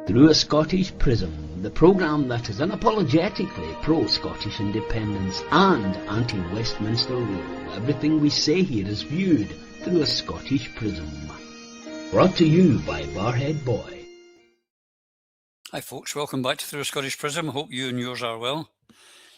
Through a Scottish Prism, the programme that is unapologetically pro-Scottish independence and anti-Westminster rule. Everything we say here is viewed through a Scottish Prism. Brought to you by Barhead Boy. Hi folks, welcome back to Through a Scottish Prism. I hope you and yours are well.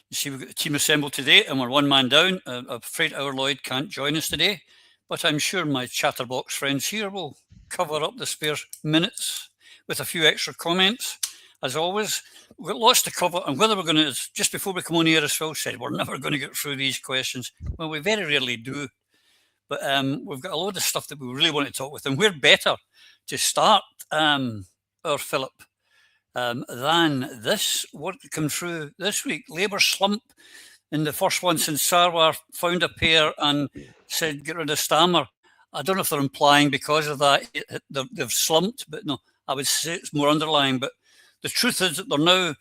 You see, we've got a team assembled today and we're one man down. I'm afraid our Lloyd can't join us today, but I'm sure my chatterbox friends here will cover up the spare minutes with a few extra comments. As always, we've got lots to cover, and whether we're going to, just before we come on here, as Phil said, we're never going to get through these questions. Well, we very rarely do, but we've got a load of stuff that we really want to talk with, and we're better to start our Philip than this. What came through this week? Labour slump in the first one since Sarwar found a pair and said get rid of Stammer. I don't know if they're implying because of that they've slumped, but no, I would say it's more underlying. But the truth is that they're now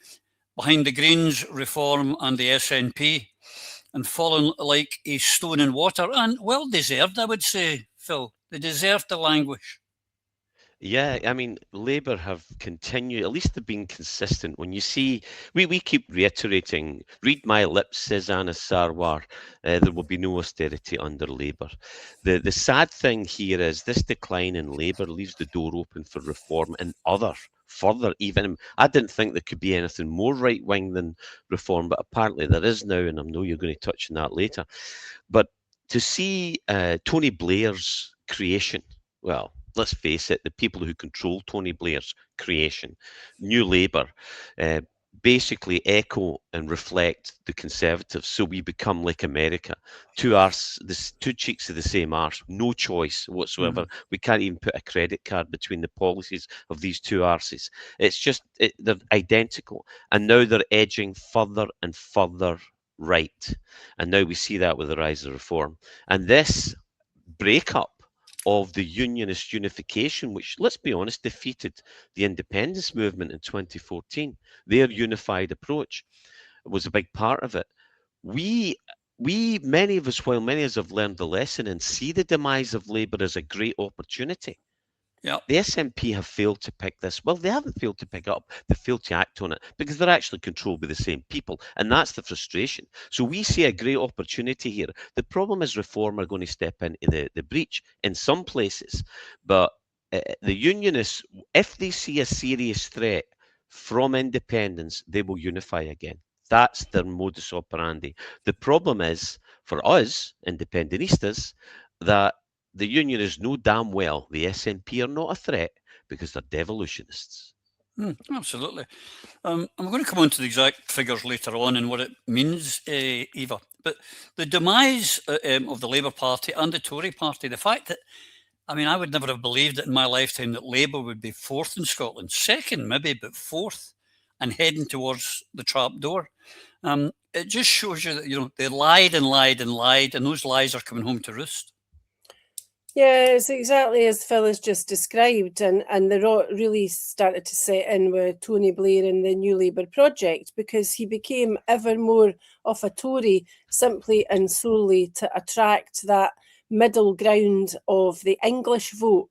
behind the Greens reform and the SNP and fallen like a stone in water, and well deserved, I would say, Phil. They deserve to languish. Yeah, I mean, Labour have continued, at least they've been consistent. When you see, we keep reiterating, read my lips, says Anna Sarwar, there will be no austerity under Labour. The sad thing here is this decline in Labour leaves the door open for reform and further even. I didn't think there could be anything more right-wing than reform, but apparently there is now, and I know you're going to touch on that later. But to see Tony Blair's creation, well, let's face it, the people who control Tony Blair's creation, New Labour, basically echo and reflect the Conservatives. So we become like America, two cheeks of the same arse, no choice whatsoever. We can't even put a credit card between the policies of these two arses. It's just, they're identical. And now they're edging further and further right. And now we see that with the rise of reform. And this breakup of the unionist unification, which, let's be honest, defeated the independence movement in 2014. Their unified approach was a big part of it. Many of us, while many of us have learned the lesson and see the demise of Labour as a great opportunity, the SNP have failed to pick this. Well, they haven't failed to pick it up. They failed to act on it because they're actually controlled by the same people. And that's the frustration. So we see a great opportunity here. The problem is Reform are going to step into the breach in some places. But the unionists, if they see a serious threat from independence, they will unify again. That's their modus operandi. The problem is, for us, independentistas, that the unionists know damn well the SNP are not a threat because they're devolutionists. Absolutely. I'm going to come on to the exact figures later on and what it means, Eva. But the demise of the Labour Party and the Tory Party, the fact that, I mean, I would never have believed it in my lifetime that Labour would be fourth in Scotland, second maybe, but fourth, and heading towards the trap door. It just shows you that, they lied and lied and lied, and those lies are coming home to roost. Yeah, it's exactly as Phil has just described, and the rot really started to set in with Tony Blair and the New Labour project, because he became ever more of a Tory simply and solely to attract that middle ground of the English vote.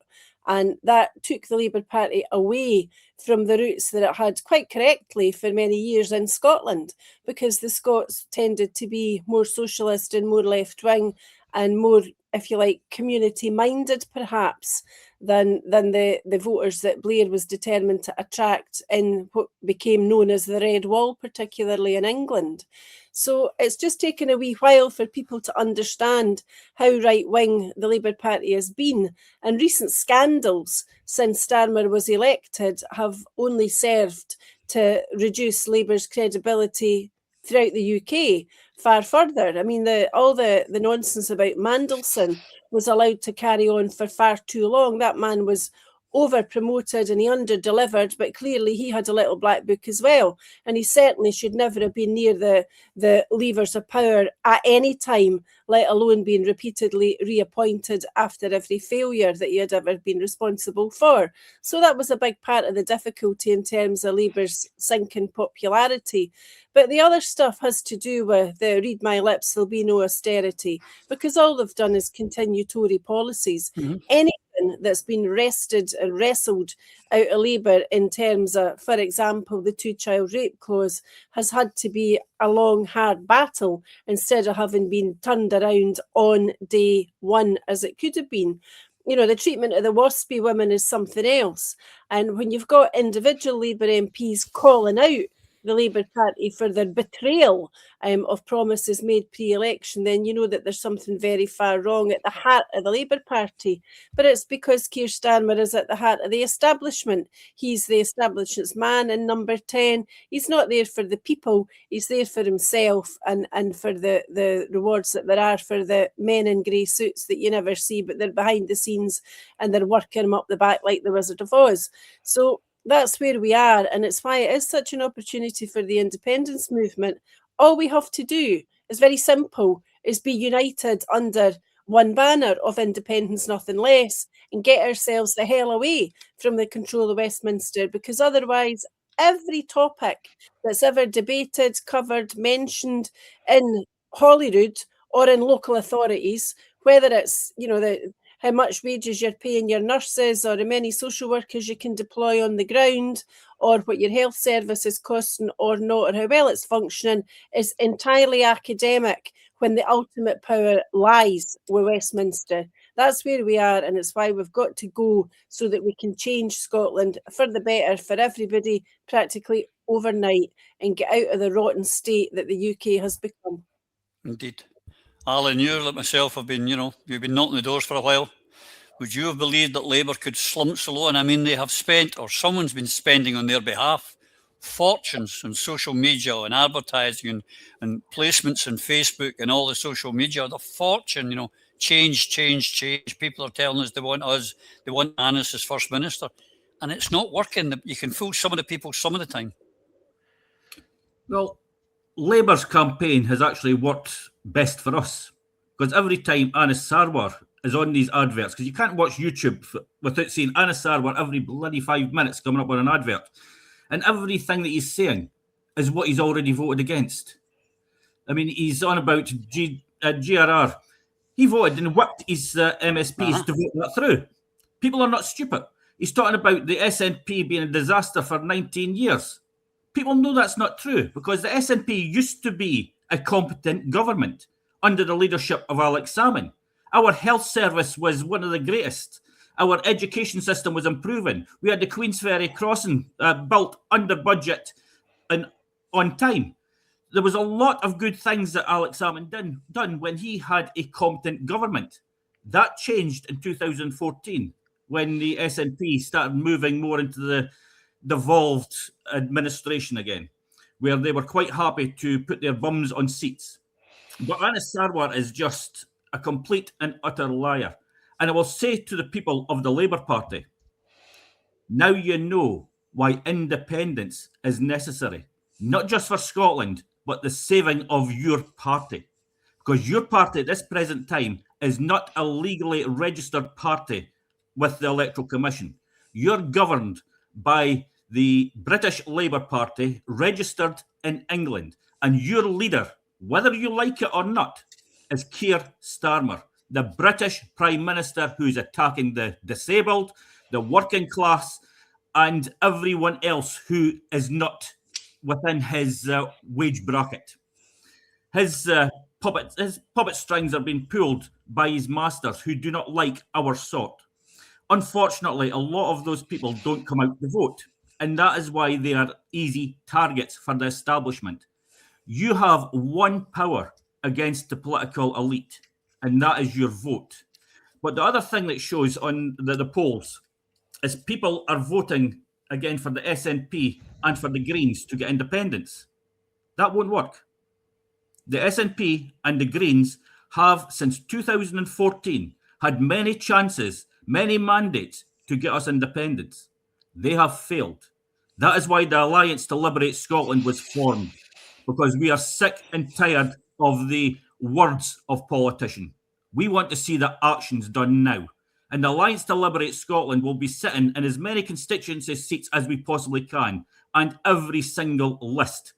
And that took the Labour Party away from the roots that it had quite correctly for many years in Scotland, because the Scots tended to be more socialist and more left-wing and more, if you like, community-minded perhaps than the voters that Blair was determined to attract in what became known as the Red Wall, particularly in England. So it's just taken a wee while for people to understand how right-wing the Labour Party has been. And recent scandals since Starmer was elected have only served to reduce Labour's credibility throughout the UK far further. I mean, all the nonsense about Mandelson was allowed to carry on for far too long. That man was over-promoted and he under-delivered, but clearly he had a little black book as well. And he certainly should never have been near the levers of power at any time, let alone being repeatedly reappointed after every failure that he had ever been responsible for. So that was a big part of the difficulty in terms of Labour's sinking popularity. But the other stuff has to do with the read my lips, there'll be no austerity, because all they've done is continue Tory policies. Anybody everything that's been wrested and wrestled out of Labour in terms of, for example, the two-child rape clause has had to be a long, hard battle instead of having been turned around on day one as it could have been. You know, the treatment of the WASPy women is something else. And when you've got individual Labour MPs calling out the Labour Party for their betrayal of promises made pre-election, then you know that there's something very far wrong at the heart of the Labour Party. But it's because Keir Starmer is at the heart of the establishment. He's the establishment's man in number 10. He's not there for the people. He's there for himself and for the rewards that there are for the men in grey suits that you never see, but they're behind the scenes and they're working him up the back like the Wizard of Oz. So that's where we are, and it's why it is such an opportunity for the independence movement. All we have to do is very simple, is be united under one banner of independence, nothing less, and get ourselves the hell away from the control of Westminster, because otherwise every topic that's ever debated, covered, mentioned in Holyrood or in local authorities, whether it's, you know, how much wages you're paying your nurses or how many social workers you can deploy on the ground or what your health service is costing or not, or how well it's functioning, is entirely academic when the ultimate power lies with Westminster. That's where we are, and it's why we've got to go so that we can change Scotland for the better for everybody practically overnight and get out of the rotten state that the UK has become. Indeed. Alan, you, like myself, have been, you've been knocking the doors for a while. Would you have believed that Labour could slump so low? And I mean, they have spent, or someone's been spending on their behalf, fortunes on social media and advertising and placements on Facebook and all the social media. The fortune, change. People are telling us they want Annis as First Minister. And it's not working. You can fool some of the people some of the time. Well, Labour's campaign has actually worked best for us, because every time Annis Sarwar is on these adverts, because you can't watch YouTube without seeing Annis Sarwar every bloody 5 minutes coming up on an advert, and everything that he's saying is what he's already voted against. I mean, he's on about GRR. He voted and whipped his MSPs to vote that through. People are not stupid. He's talking about the SNP being a disaster for 19 years. People know that's not true, because the SNP used to be a competent government under the leadership of Alex Salmond. Our health service was one of the greatest. Our education system was improving. We had the Queensferry crossing built under budget and on time. There was a lot of good things that Alex Salmond done when he had a competent government. That changed in 2014 when the SNP started moving more into the devolved administration again, where they were quite happy to put their bums on seats. But Annis Sarwar is just a complete and utter liar. And I will say to the people of the Labour Party, now you know why independence is necessary, not just for Scotland, but the saving of your party. Because your party at this present time is not a legally registered party with the Electoral Commission. You're governed by the British Labour Party registered in England, and your leader, whether you like it or not, is Keir Starmer, the British Prime Minister who's attacking the disabled, the working class, and everyone else who is not within his wage bracket. His puppet strings are being pulled by his masters who do not like our sort. Unfortunately, a lot of those people don't come out to vote, and that is why they are easy targets for the establishment. You have one power against the political elite, and that is your vote. But the other thing that shows on the polls is people are voting again for the SNP and for the Greens to get independence. That won't work. The SNP and the Greens have, since 2014, had many chances, many mandates to get us independence. They have failed. That is why the Alliance to Liberate Scotland was formed, because we are sick and tired of the words of politicians. We want to see the actions done now. And the Alliance to Liberate Scotland will be sitting in as many constituency seats as we possibly can, and every single list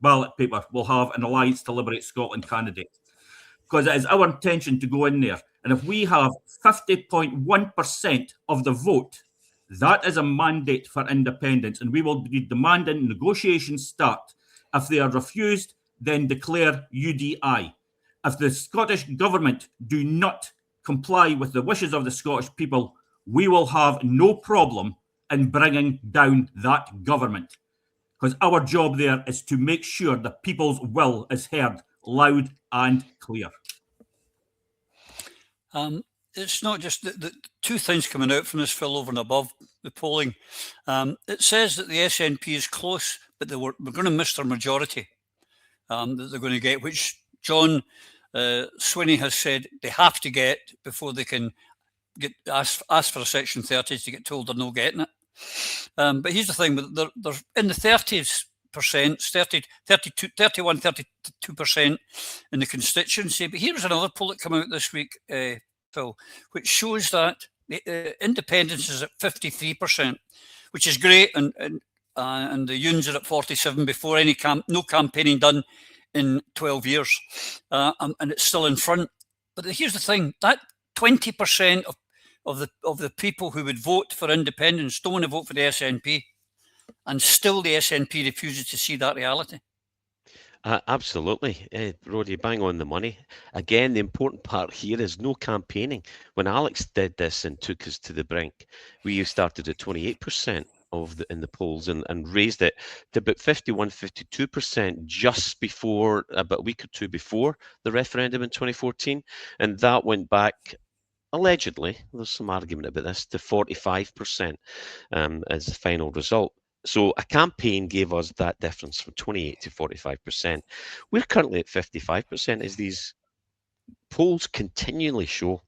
ballot paper will have an Alliance to Liberate Scotland candidate, because it is our intention to go in there And if we have 50.1% of the vote, that is a mandate for independence. And we will be demanding negotiations start. If they are refused, then declare UDI. If the Scottish Government do not comply with the wishes of the Scottish people, we will have no problem in bringing down that government. Because our job there is to make sure the people's will is heard loud and clear. It's not just the two things coming out from this, Phil, over and above the polling. It says that the SNP is close, but we're going to miss their majority that they're going to get, which John Swinney has said they have to get before they can get ask for a Section 30 to get told they're not getting it. But here's the thing, they're in the 30%, 32% in the constituency. But here's another poll that came out this week, Phil, which shows that independence is at 53%, which is great, and the Unions are at 47 before no campaigning done in 12 years, and it's still in front. But here's the thing: that 20% of the people who would vote for independence don't want to vote for the SNP, and still the SNP refuses to see that reality. Absolutely. Roddy, bang on the money. Again, the important part here is no campaigning. When Alex did this and took us to the brink, we started at 28% in the polls and raised it to about 51, 52% just before, about a week or two before the referendum in 2014. And that went back, allegedly, there's some argument about this, to 45% as the final result. So a campaign gave us that difference from 28 to 45%. We're currently at 55%, as these polls continually show.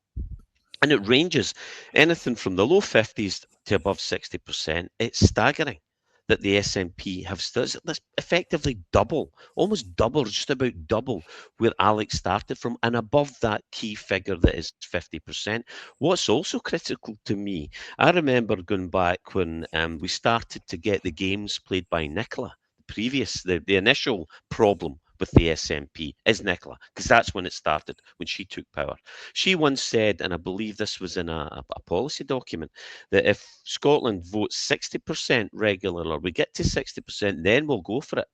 And it ranges anything from the low 50s to above 60%. It's staggering that the SNP have that's effectively double, almost double, just about double where Alex started from, and above that key figure that is 50%. What's also critical to me, I remember going back when we started to get the games played by Nicola, the initial problem with the SNP is Nicola, because that's when it started, when she took power. She once said, and I believe this was in a policy document, that if Scotland votes 60% regular, or we get to 60%, then we'll go for it.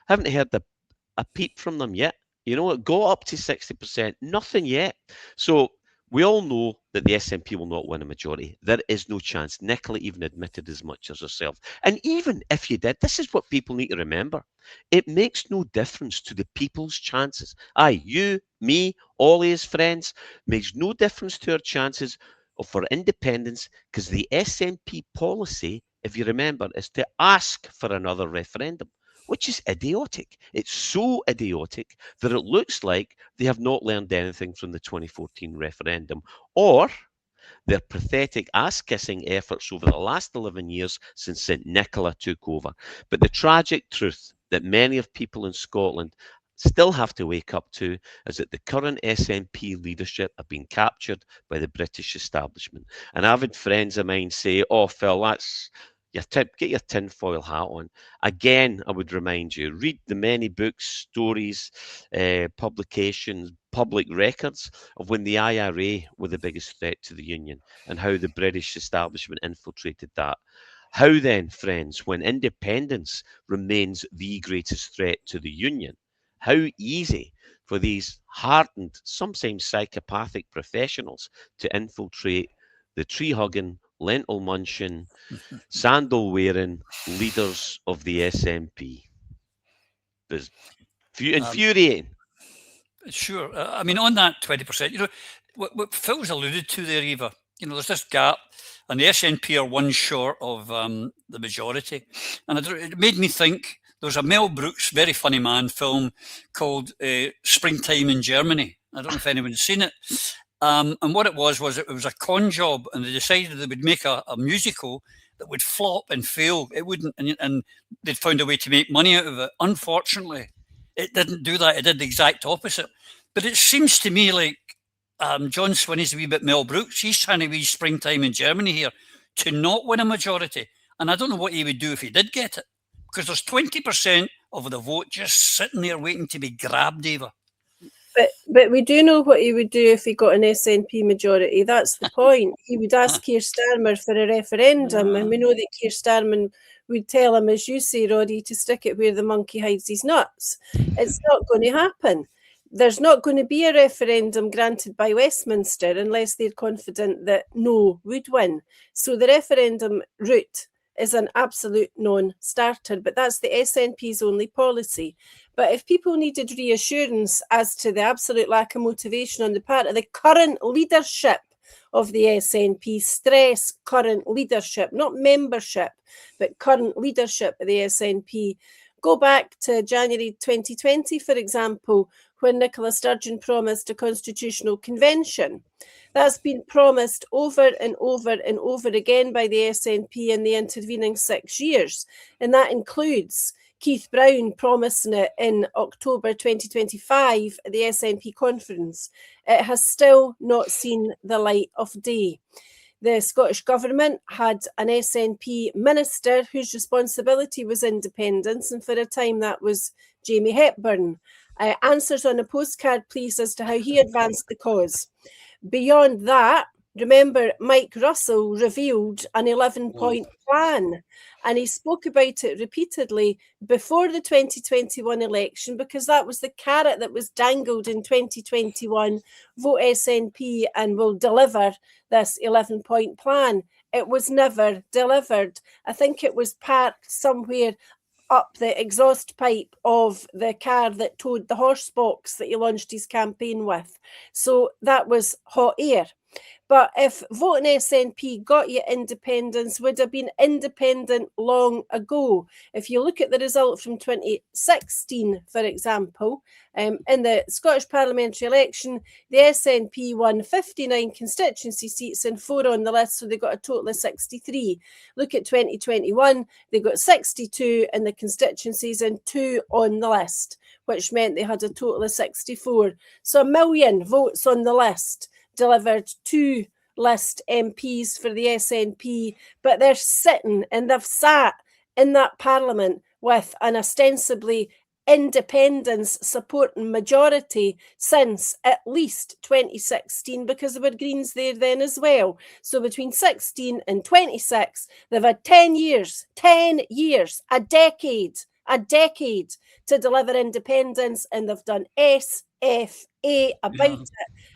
Haven't heard a peep from them yet. You know, it got up to 60%, nothing yet. So we all know that the SNP will not win a majority. There is no chance. Nicola even admitted as much as herself. And even if you did, this is what people need to remember. It makes no difference to the people's chances. Aye, you, me, all his friends, makes no difference to our chances for independence, because the SNP policy, if you remember, is to ask for another referendum, which is idiotic. It's so idiotic that it looks like they have not learned anything from the 2014 referendum, or their pathetic ass-kissing efforts over the last 11 years since St Nicola took over. But the tragic truth that many of people in Scotland still have to wake up to is that the current SNP leadership have been captured by the British establishment. And I've had friends of mine say, oh, Phil, that's get your tinfoil hat on. Again, I would remind you, read the many books, stories, publications, public records of when the IRA were the biggest threat to the Union and how the British establishment infiltrated that. How then, friends, when independence remains the greatest threat to the Union, how easy for these hardened, sometimes psychopathic professionals to infiltrate the tree-hugging, lentil-munching, sandal-wearing leaders of the SNP. It's infuriating. Sure. I mean, on that 20%, you know, what Phil's alluded to there, Eva, you know, there's this gap, and the SNP are one short of the majority. And it made me think, there was a Mel Brooks, very funny man, film called Springtime in Germany. I don't know if anyone's seen it. And what it was it was a con job, and they decided they would make a musical that would flop and fail. It wouldn't, and they'd found a way to make money out of it. Unfortunately, it didn't do that. It did the exact opposite. But it seems to me like John Swinney's a wee bit Mel Brooks. He's trying to be Springtime in Germany here to not win a majority. And I don't know what he would do if he did get it, because there's 20% of the vote just sitting there waiting to be grabbed, Eva. But we do know what he would do if he got an SNP majority. That's the point. He would ask Keir Starmer for a referendum, and we know that Keir Starmer would tell him, as you say, Roddy, to stick it where the monkey hides his nuts. It's not going to happen. There's not going to be a referendum granted by Westminster unless they're confident that no would win. So the referendum route is an absolute non-starter, but that's the SNP's only policy. But if people needed reassurance as to the absolute lack of motivation on the part of the current leadership of the SNP, stress current leadership, not membership, but current leadership of the SNP, go back to January 2020, for example, when Nicola Sturgeon promised a constitutional convention. That's been promised over and over and over again by the SNP in the intervening 6 years. And that includes Keith Brown promising it in October 2025 at the SNP conference. It has still not seen the light of day. The Scottish Government had an SNP minister whose responsibility was independence, and for a time that was Jamie Hepburn. Answers on a postcard, please, as to how he advanced the cause. Beyond that, remember, Mike Russell revealed an 11-point plan, and he spoke about it repeatedly before the 2021 election, because that was the carrot that was dangled in 2021. Vote SNP and we'll deliver this 11-point plan. It was never delivered. I think it was parked somewhere up the exhaust pipe of the car that towed the horse box that he launched his campaign with. So that was hot air. But if voting SNP got you independence, would have been independent long ago. If you look at the result from 2016, for example, in the Scottish parliamentary election, the SNP won 59 constituency seats and 4 on the list, so they got a total of 63. Look at 2021, they got 62 in the constituencies and 2 on the list, which meant they had a total of 64. So 1 million votes on the list delivered 2 list MPs for the SNP, but they're sitting and they've sat in that parliament with an ostensibly independence supporting majority since at least 2016, because there were Greens there then as well. So between 16 and 26, they've had 10 years, a decade to deliver independence, and they've done SFA about it,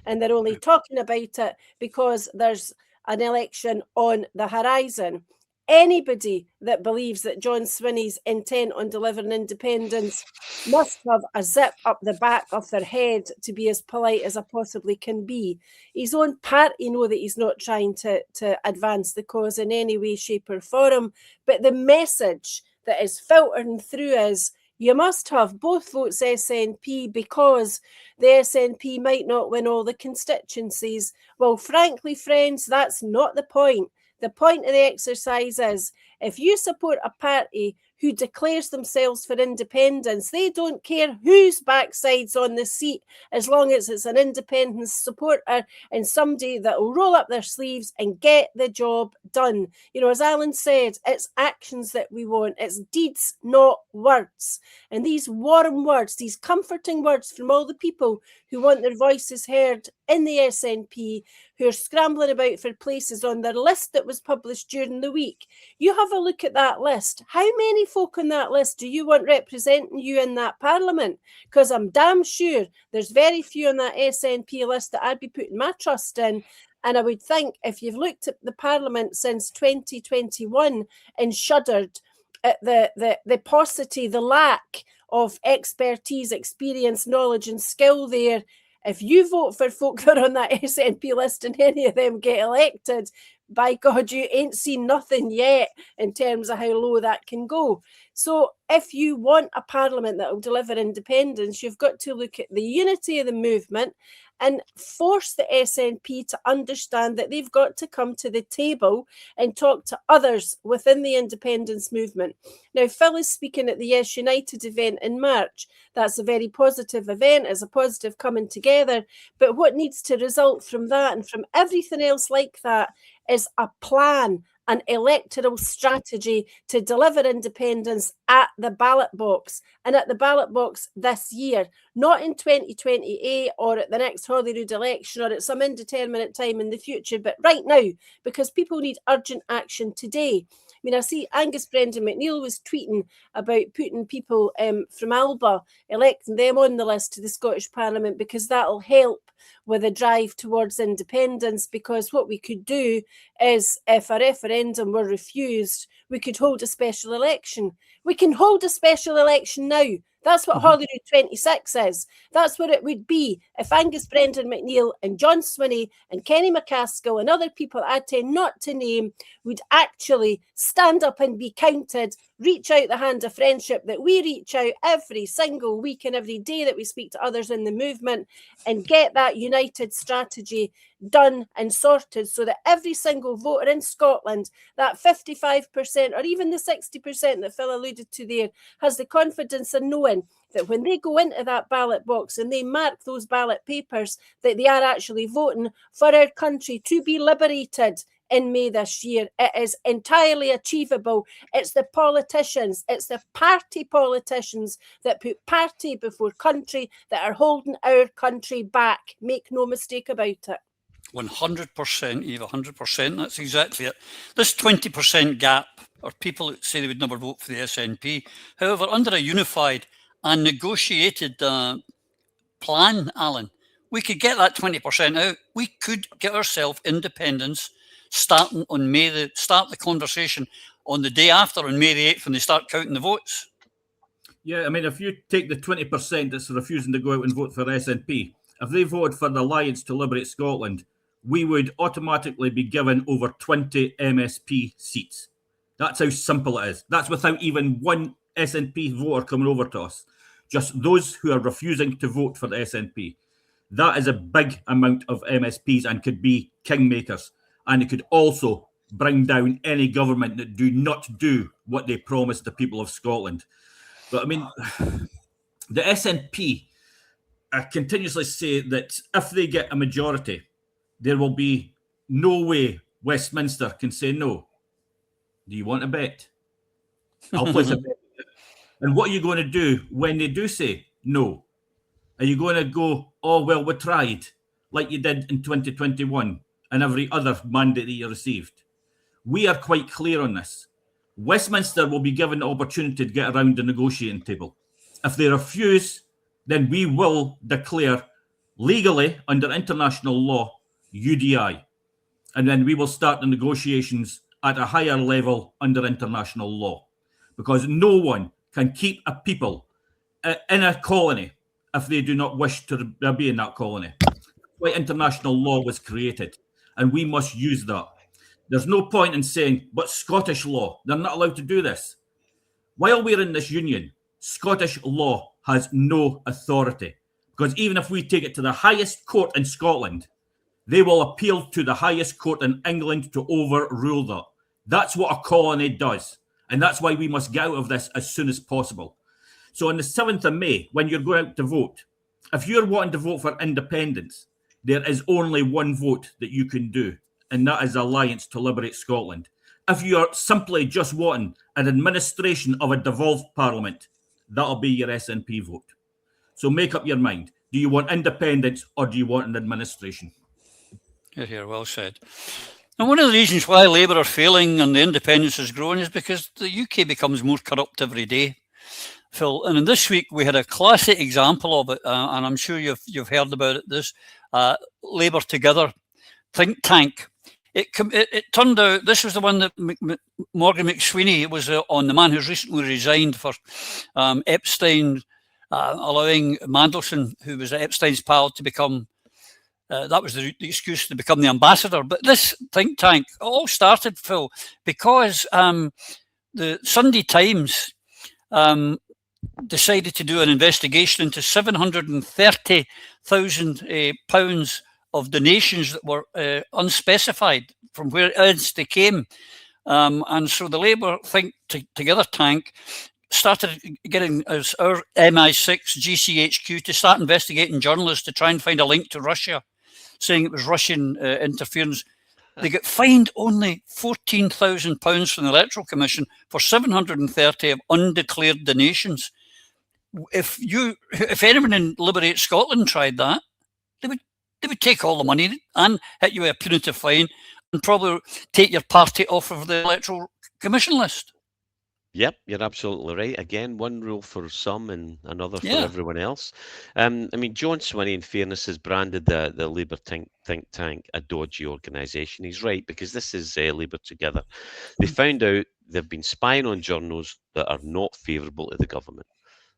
and they're only talking about it because there's an election on the horizon. Anybody that believes that John Swinney's intent on delivering independence must have a zip up the back of their head, to be as polite as I possibly can be. His own party know that he's not trying to advance the cause in any way, shape or form, but the message that is filtering through is, you must have both votes SNP because the SNP might not win all the constituencies. Well, frankly, friends, that's not the point. The point of the exercise is, if you support a party who declares themselves for independence, they don't care whose backside's on the seat, as long as it's an independence supporter and somebody that will roll up their sleeves and get the job done. You know, as Alan said, it's actions that we want. It's deeds, not words. And these warm words, these comforting words from all the people who want their voices heard in the SNP, who are scrambling about for places on their list that was published during the week. You have a look at that list. How many folk on that list do you want representing you in that parliament? Because I'm damn sure there's very few on that SNP list that I'd be putting my trust in. And I would think, if you've looked at the parliament since 2021 and shuddered at the paucity, the lack of expertise, experience, knowledge and skill there, if you vote for folk that are on that SNP list and any of them get elected, by God, you ain't seen nothing yet in terms of how low that can go. So if you want a parliament that will deliver independence, you've got to look at the unity of the movement and force the SNP to understand that they've got to come to the table and talk to others within the independence movement. Now, Phil is speaking at the Yes United event in March. That's a very positive event, it's a positive coming together. But what needs to result from that and from everything else like that is a plan, an electoral strategy to deliver independence at the ballot box, and at the ballot box this year, not in 2028 or at the next Holyrood election or at some indeterminate time in the future, but right now, because people need urgent action today. I mean, I see Angus Brendan McNeill was tweeting about putting people from Alba, electing them on the list to the Scottish Parliament, because that'll help with a drive towards independence. Because what we could do is, if a referendum were refused, we could hold a special election. We can hold a special election now. That's what Holyrood 26 is. That's what it would be if Angus Brendan McNeill and John Swinney and Kenny McCaskill and other people I tend not to name would actually stand up and be counted, reach out the hand of friendship that we reach out every single week and every day that we speak to others in the movement, and get that united strategy done and sorted, so that every single voter in Scotland, that 55% or even the 60% that Phil alluded to there, has the confidence in knowing that when they go into that ballot box and they mark those ballot papers, that they are actually voting for our country to be liberated in May this year. It is entirely achievable. It's the politicians, it's the party politicians that put party before country that are holding our country back. Make no mistake about it. 100%, Eve, 100%. That's exactly it. This 20% gap, or people that say they would never vote for the SNP, however, under a unified and negotiated plan, Alan, we could get that 20% out. We could get ourselves independence starting on start the conversation on the day after, on May the 8th, when they start counting the votes. Yeah, I mean, if you take the 20% that's refusing to go out and vote for SNP, if they voted for the Alliance to Liberate Scotland, we would automatically be given over 20 MSP seats. That's how simple it is. That's without even one SNP voter coming over to us. Just those who are refusing to vote for the SNP. That is a big amount of MSPs and could be kingmakers. And it could also bring down any government that do not do what they promised the people of Scotland. But I mean, the SNP continuously say that if they get a majority, there will be no way Westminster can say no. Do you want a bet? I'll place a bet. And what are you going to do when they do say no? Are you going to go, oh, well, we tried, like you did in 2021 and every other mandate that you received? We are quite clear on this. Westminster will be given the opportunity to get around the negotiating table. If they refuse, then we will declare legally under international law UDI. And then we will start the negotiations at a higher level under international law. Because no one can keep a people in a colony if they do not wish to be in that colony. That's why international law was created. And we must use that. There's no point in saying, but Scottish law, they're not allowed to do this. While we're in this union, Scottish law has no authority. Because even if we take it to the highest court in Scotland, they will appeal to the highest court in England to overrule that. That's what a colony does. And that's why we must get out of this as soon as possible. So on the 7th of May, when you're going out to vote, if you're wanting to vote for independence, there is only one vote that you can do, and that is Alliance to Liberate Scotland. If you are simply just wanting an administration of a devolved parliament, that'll be your SNP vote. So make up your mind. Do you want independence or do you want an administration? Here, well said. And one of the reasons why Labour are failing and the independence is growing is because the UK becomes more corrupt every day, Phil. And in this week, we had a classic example of it, and I'm sure you've heard about it, this Labour Together think tank. It turned out this was the one that Morgan McSweeney was on, the man who's recently resigned for Epstein, allowing Mandelson, who was Epstein's pal, to become, that was the excuse to become the ambassador. But this think tank all started, Phil, because the Sunday Times decided to do an investigation into £730,000 of donations that were unspecified from where else they came. And so the Labour Think Together tank started getting our MI6 GCHQ to start investigating journalists to try and find a link to Russia, saying it was Russian interference. They get fined only £14,000 from the Electoral Commission for 730 of undeclared donations. If anyone in Liberate Scotland tried that, they would take all the money and hit you with a punitive fine and probably take your party off of the Electoral Commission list. Yep, you're absolutely right. Again, one rule for some and another for Yeah. everyone else. I mean, John Swinney, in fairness, has branded the Labour think tank a dodgy organisation. He's right, because this is Labour Together. They found out they've been spying on journals that are not favourable to the government.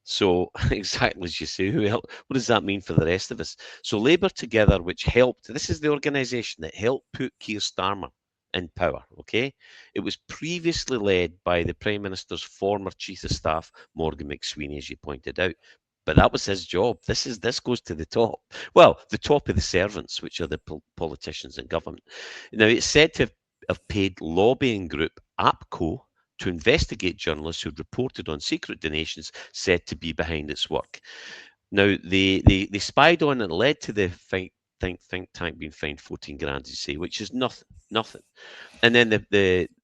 So exactly as you say, what does that mean for the rest of us? So Labour Together, which helped, this is the organisation that helped put Keir Starmer in power, okay? It was previously led by the Prime Minister's former Chief of Staff, Morgan McSweeney, as you pointed out. But that was his job. This goes to the top. Well, the top of the servants, which are the politicians in government. Now, it's said to have paid lobbying group APCO to investigate journalists who reported on secret donations said to be behind its work. Now, they spied on and led to the think tank being fined 14 grand, you say, which is nothing. And then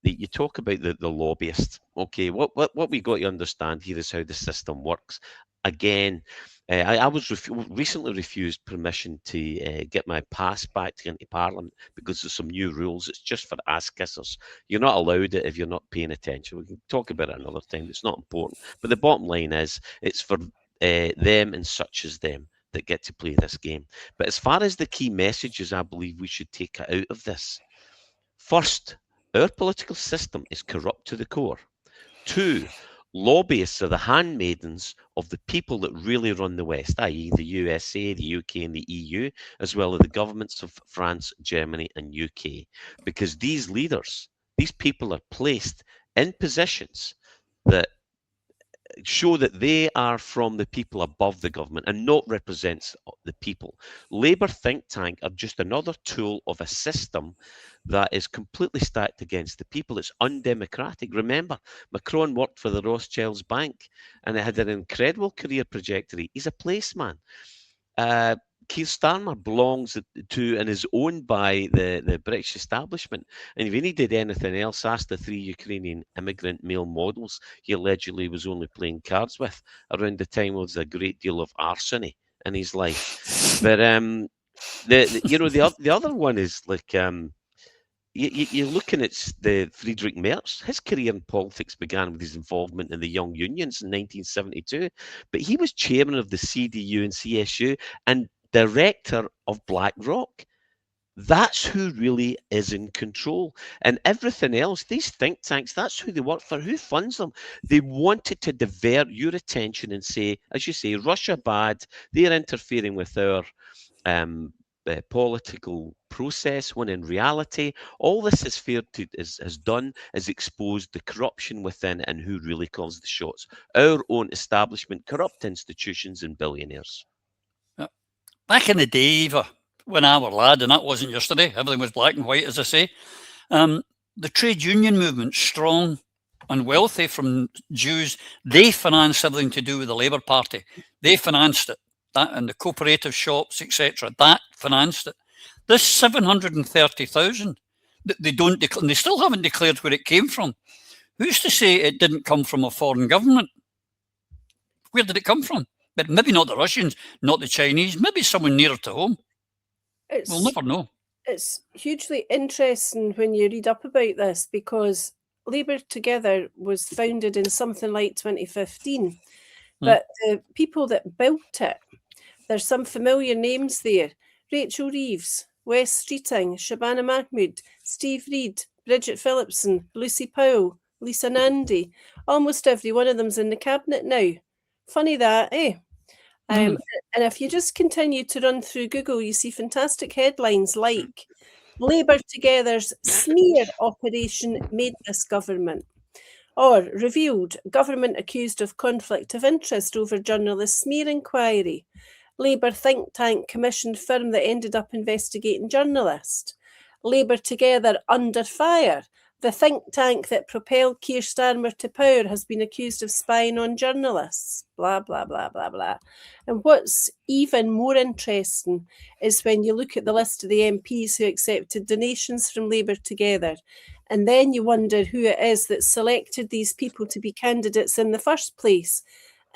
you talk about the lobbyists. Okay, what we got to understand here is how the system works. Again, I was recently refused permission to get my pass back to into Parliament because there's some new rules. It's just for ass kissers. You're not allowed it if you're not paying attention. We can talk about it another time. It's not important. But the bottom line is, it's for them and such as them that get to play this game. But as far as the key messages I believe we should take out of this, first, our political system is corrupt to the core. 2, lobbyists are the handmaidens of the people that really run the West, i.e. the USA, the UK and the EU, as well as the governments of France, Germany and UK. Because these leaders, these people are placed in positions that show that they are from the people above the government and not represents the people. Labour think tank are just another tool of a system that is completely stacked against the people. It's undemocratic. Remember, Macron worked for the Rothschilds Bank and it had an incredible career trajectory. He's a placeman. Keir Starmer belongs to and is owned by the British establishment. And if he needed anything else, ask the 3 Ukrainian immigrant male models he allegedly was only playing cards with around the time there was a great deal of arsony in his life. But the other one is like you're looking at the Friedrich Merz. His career in politics began with his involvement in the Young Unions in 1972, but he was chairman of the CDU and CSU and director of BlackRock. That's who really is in control. And everything else, these think tanks, that's who they work for. Who funds them? They wanted to divert your attention and say, as you say, Russia bad, they're interfering with our political process, when in reality, all this has done is exposed the corruption within and who really calls the shots. Our own establishment, corrupt institutions and billionaires. Back in the day, Eva, when I were a lad, and that wasn't yesterday, everything was black and white, as I say, the trade union movement, strong and wealthy from Jews, they financed everything to do with the Labour Party. They financed it. That and the cooperative shops, etc. That financed it. This 730,000, they don't declare, they still haven't declared where it came from. Who's to say it didn't come from a foreign government? Where did it come from? But maybe not the Russians, not the Chinese, maybe someone nearer to home. We'll never know. It's hugely interesting when you read up about this, because Labour Together was founded in something like 2015. But the people that built it, there's some familiar names there. Rachel Reeves, Wes Streeting, Shabana Mahmood, Steve Reid, Bridget Phillipson, Lucy Powell, Lisa Nandy. Almost every one of them's in the cabinet now. Funny that, eh? And if you just continue to run through Google, you see fantastic headlines like Labour Together's smear operation made this government. Or revealed, government accused of conflict of interest over journalist smear inquiry. Labour think tank commissioned firm that ended up investigating journalist. Labour Together under fire. The think tank that propelled Keir Starmer to power has been accused of spying on journalists, blah, blah, blah, blah, blah. And what's even more interesting is when you look at the list of the MPs who accepted donations from Labour Together, and then you wonder who it is that selected these people to be candidates in the first place.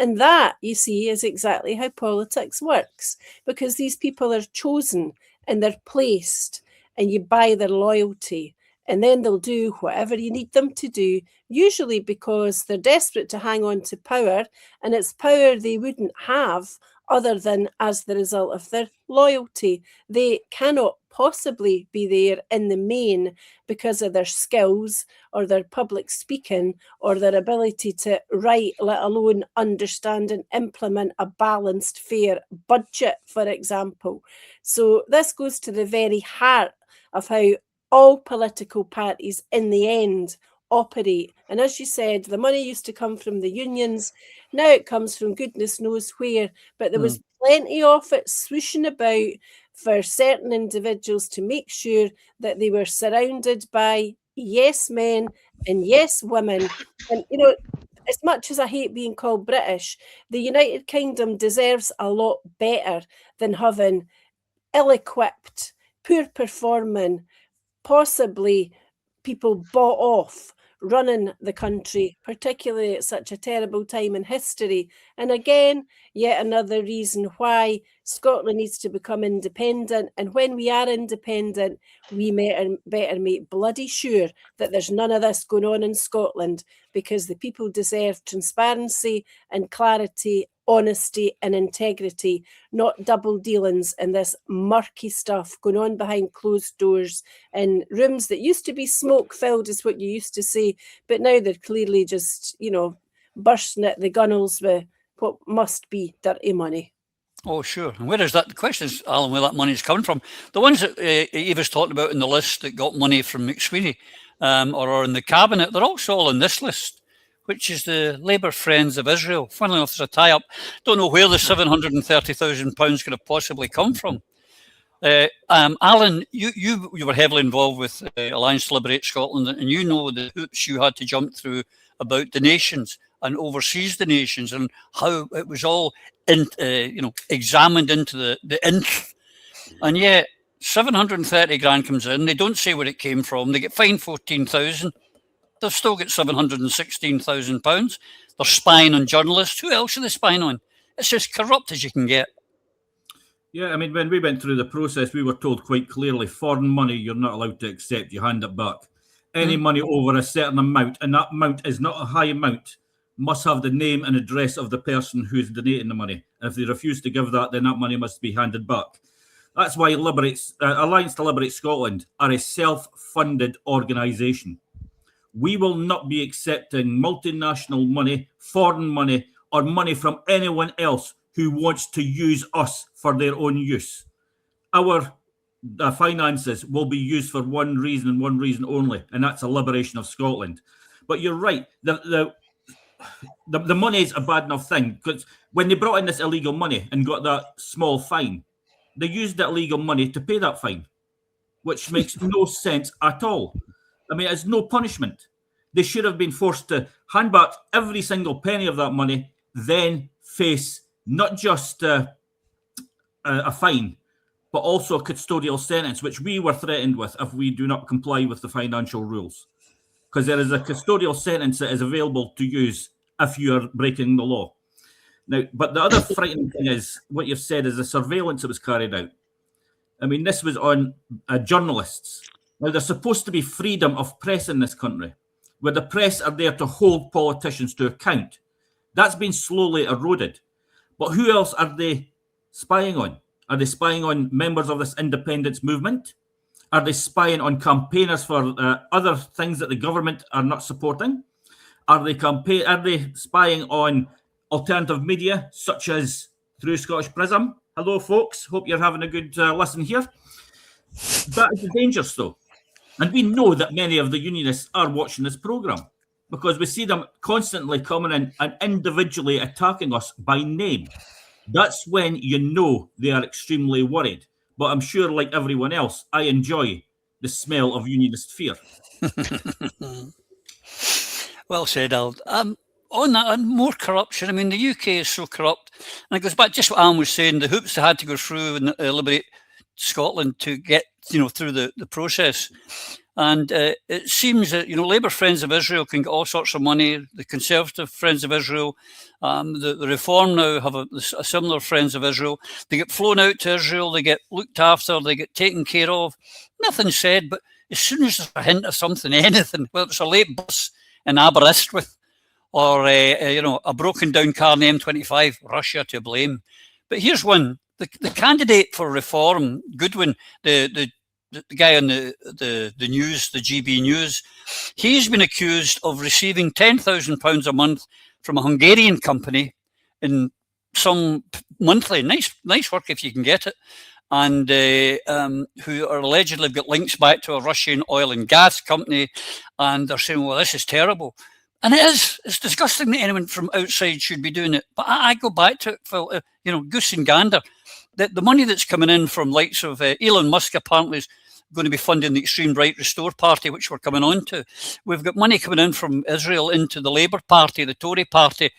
And that, you see, is exactly how politics works, because these people are chosen and they're placed, and you buy their loyalty. And then they'll do whatever you need them to do, usually because they're desperate to hang on to power, and it's power they wouldn't have other than as the result of their loyalty. They cannot possibly be there in the main because of their skills or their public speaking or their ability to write, let alone understand and implement a balanced, fair budget, for example. So this goes to the very heart of how all political parties in the end operate. And as you said, the money used to come from the unions. Now it comes from goodness knows where, but there was plenty of it swooshing about for certain individuals to make sure that they were surrounded by yes men and yes women. And, you know, as much as I hate being called British, the United Kingdom deserves a lot better than having ill-equipped, poor performing, possibly people bought off running the country, particularly at such a terrible time in history. And again, yet another reason why Scotland needs to become independent. And when we are independent, we better make bloody sure that there's none of this going on in Scotland, because the people deserve transparency and clarity, honesty and integrity, not double dealings and this murky stuff going on behind closed doors in rooms that used to be smoke filled, is what you used to say, but now they're clearly just, you know, bursting at the gunnels with what must be dirty money. Oh, sure. And where is that? The question is, Alan, where that money is coming from. The ones that Eva's talking about in the list that got money from McSweeney or are in the cabinet, they're also all in this list, which is the Labour Friends of Israel. Funnily enough, there's a tie-up. Don't know where the £730,000 could have possibly come from. Alan, you were heavily involved with Alliance to Liberate Scotland, and you know the hoops you had to jump through about donations and overseas donations and how it was all examined into the nth. And yet 730 grand comes in. They don't say where it came from. They get fined 14,000. They've still got £716,000. They're spying on journalists. Who else are they spying on? It's as corrupt as you can get. Yeah, I mean, when we went through the process, we were told quite clearly, foreign money you're not allowed to accept, you hand it back. Any money over a certain amount, and that amount is not a high amount, must have the name and address of the person who's donating the money. And if they refuse to give that, then that money must be handed back. That's why Alliance to Liberate Scotland are a self-funded organisation. We will not be accepting multinational money, foreign money, or money from anyone else who wants to use us for their own use. Our finances will be used for one reason and one reason only, and that's the liberation of Scotland. But you're right, the money is a bad enough thing, because when they brought in this illegal money and got that small fine, they used that illegal money to pay that fine, which makes no sense at all. I mean, it's no punishment. They should have been forced to hand back every single penny of that money, then face not just a fine, but also a custodial sentence, which we were threatened with if we do not comply with the financial rules. Because there is a custodial sentence that is available to use if you are breaking the law. Now, but the other frightening thing is what you've said is the surveillance that was carried out. I mean, this was on journalists. Now, there's supposed to be freedom of press in this country, where the press are there to hold politicians to account. That's been slowly eroded. But who else are they spying on? Are they spying on members of this independence movement? Are they spying on campaigners for other things that the government are not supporting? Are they spying on alternative media, such as through Scottish Prism? Hello, folks. Hope you're having a good listen here. That is the danger, though. And we know that many of the unionists are watching this programme, because we see them constantly coming in and individually attacking us by name. That's when you know they are extremely worried. But I'm sure, like everyone else, I enjoy the smell of unionist fear. Well said, Al. On that, on more corruption, I mean, the UK is so corrupt, and it goes back to just what Alan was saying, the hoops they had to go through and liberate Scotland to get, through the process. And it seems that, Labour Friends of Israel can get all sorts of money. The Conservative Friends of Israel, the Reform now have a similar Friends of Israel. They get flown out to Israel, they get looked after, they get taken care of. Nothing said, but as soon as there's a hint of something, anything, whether it's a late bus in Aberystwyth or a broken down car in the M25, Russia to blame. But here's one: the candidate for Reform, Goodwin, the guy on the news, the GB News, he's been accused of receiving £10,000 a month from a Hungarian company in some monthly, nice work if you can get it, and who are allegedly got links back to a Russian oil and gas company, and they're saying, well, this is terrible. And it's disgusting that anyone from outside should be doing it. But I go back to it, Phil, goose and gander. The money that's coming in from likes of Elon Musk apparently is going to be funding the extreme right Restore Party, which we're coming on to. We've got money coming in from Israel into the Labour Party, the Tory Party.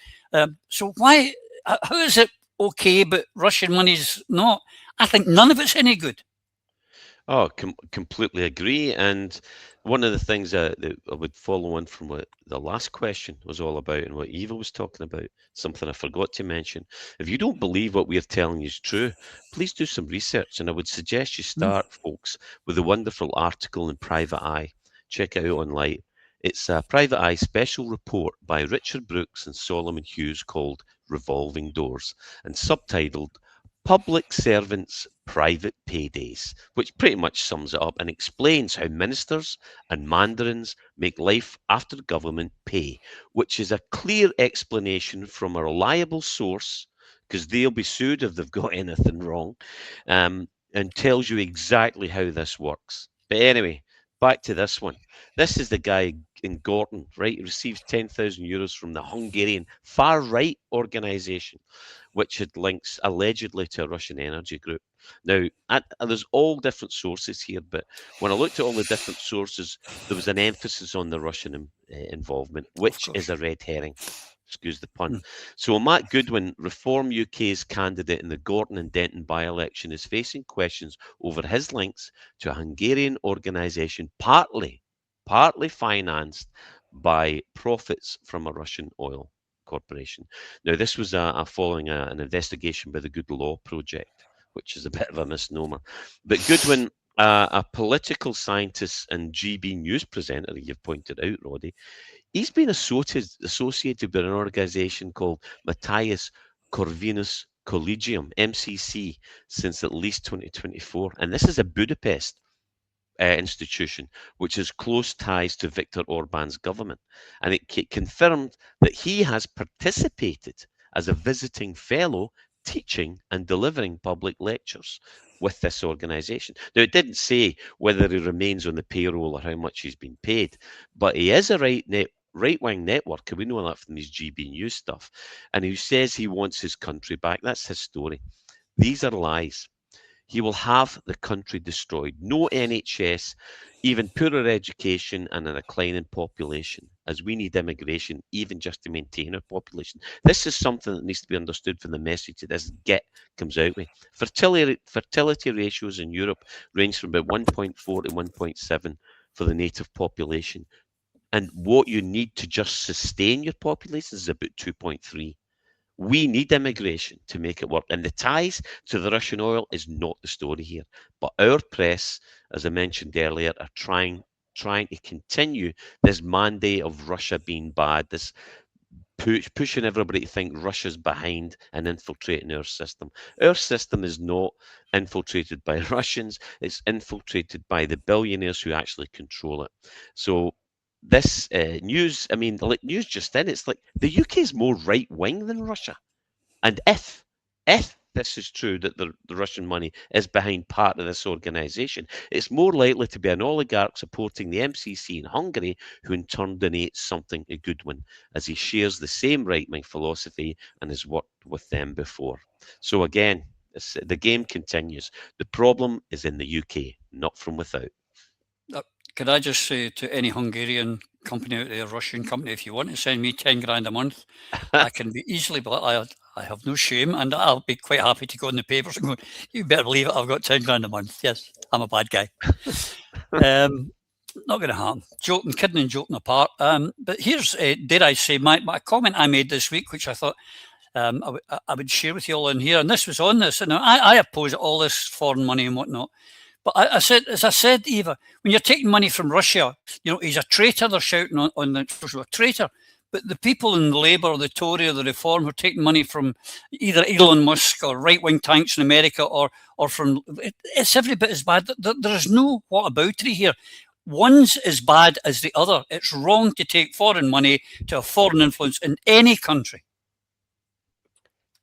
So how is it okay, but Russian money's not? I think none of it's any good. Oh, completely agree. And one of the things that I would follow on from what the last question was all about and what Eva was talking about, something I forgot to mention. If you don't believe what we're telling you is true, please do some research. And I would suggest you start, folks, with a wonderful article in Private Eye. Check it out online. It's a Private Eye special report by Richard Brooks and Solomon Hughes called Revolving Doors and subtitled Public Servants' Private Paydays, which pretty much sums it up and explains how ministers and mandarins make life after government pay, which is a clear explanation from a reliable source, because they'll be sued if they've got anything wrong, and tells you exactly how this works. But anyway, back to this one. This is the guy in Gorton, right? He receives €10,000 from the Hungarian far-right organisation, which had links allegedly to a Russian energy group. Now, there's all different sources here, but when I looked at all the different sources, there was an emphasis on the Russian involvement, which is a red herring. Excuse the pun. So Matt Goodwin, Reform UK's candidate in the Gorton and Denton by-election, is facing questions over his links to a Hungarian organisation partly financed by profits from a Russian oil corporation. Now, this was following an investigation by the Good Law Project, which is a bit of a misnomer. But Goodwin, a political scientist and GB news presenter, you've pointed out, Roddy, he's been associated with an organisation called Matthias Corvinus Collegium, MCC, since at least 2024. And this is a Budapest institution, which has close ties to Viktor Orban's government. And it confirmed that he has participated as a visiting fellow, teaching and delivering public lectures with this organisation. Now, it didn't say whether he remains on the payroll or how much he's been paid, but he is a right-wing network, and we know that from his GB News stuff, and he says he wants his country back. That's his story. These are lies. He will have the country destroyed. No NHS, even poorer education, and a declining population, as we need immigration even just to maintain our population. This is something that needs to be understood from the message that this GET comes out with. Fertility ratios in Europe range from about 1.4 to 1.7 for the native population. And what you need to just sustain your population is about 2.3. We need immigration to make it work. And the ties to the Russian oil is not the story here. But our press, as I mentioned earlier, are trying to continue this mandate of Russia being bad, this pushing everybody to think Russia's behind and infiltrating our system. Our system is not infiltrated by Russians. It's infiltrated by the billionaires who actually control it. So this news, I mean, like news just in, it's like the UK is more right wing than Russia. And if this is true, that the Russian money is behind part of this organisation, it's more likely to be an oligarch supporting the MCC in Hungary, who in turn donates something to Goodwin, as he shares the same right-wing philosophy and has worked with them before. So again, the game continues. The problem is in the UK, not from without. could I just say to any Hungarian company out there, Russian company, if you want to send me 10 grand a month, I can be easily, but I have no shame, and I'll be quite happy to go in the papers and go, you better believe it, I've got 10 grand a month. Yes, I'm a bad guy. Not going to happen. Joking, kidding and joking apart. But here's, dare I say, my comment I made this week, which I thought I would share with you all in here. And this was on this. And I oppose all this foreign money and whatnot. But I said, as I said, Eva, when you're taking money from Russia, you know, he's a traitor. They're shouting on the social, a traitor. But the people in Labour, or the Tory, or the Reform who are taking money from either Elon Musk or right-wing tanks in America, or from, it's every bit as bad. There is no whataboutery here. One's as bad as the other. It's wrong to take foreign money to have foreign influence in any country.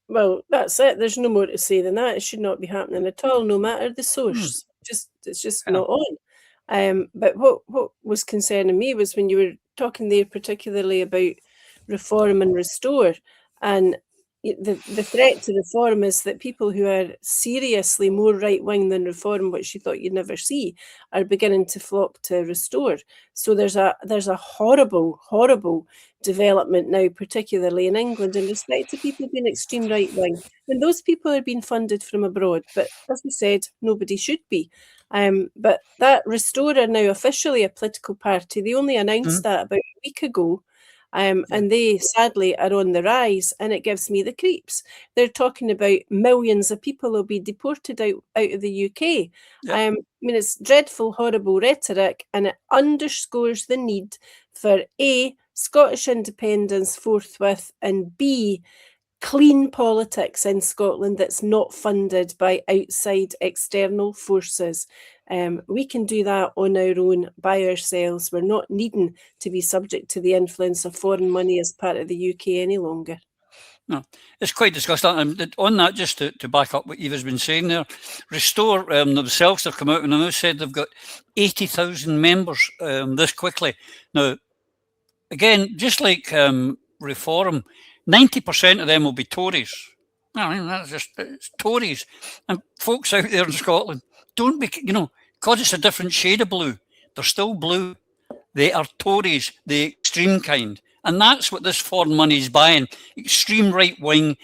Well, that's it. There's no more to say than that. It should not be happening at all, no matter the source. It's just not on. But what was concerning me was when you were talking there particularly about reform and restore, and the threat to reform is that people who are seriously more right-wing than reform, which you thought you'd never see, are beginning to flock to restore. So there's a horrible, horrible development now, particularly in England, in respect to people being extreme right-wing. And those people are being funded from abroad. But as we said, nobody should be. But that Restore are now officially a political party. They only announced that about a week ago. And they sadly are on the rise, and it gives me the creeps. They're talking about millions of people will be deported out of the UK. I mean, it's dreadful, horrible rhetoric, and it underscores the need for A, Scottish independence forthwith, and B, clean politics in Scotland that's not funded by outside external forces. We can do that on our own by ourselves. We're not needing to be subject to the influence of foreign money as part of the UK any longer. No, it's quite disgusting. And on that, just to back up what Eva's been saying there, Restore themselves have come out and now said they've got 80,000 members this quickly. Now, again, just like Reform, 90% of them will be Tories. I mean, that's just, it's Tories. And folks out there in Scotland, don't be, because it's a different shade of blue, they're still blue. They are Tories, the extreme kind. And that's what this foreign money is buying. Extreme right-wing,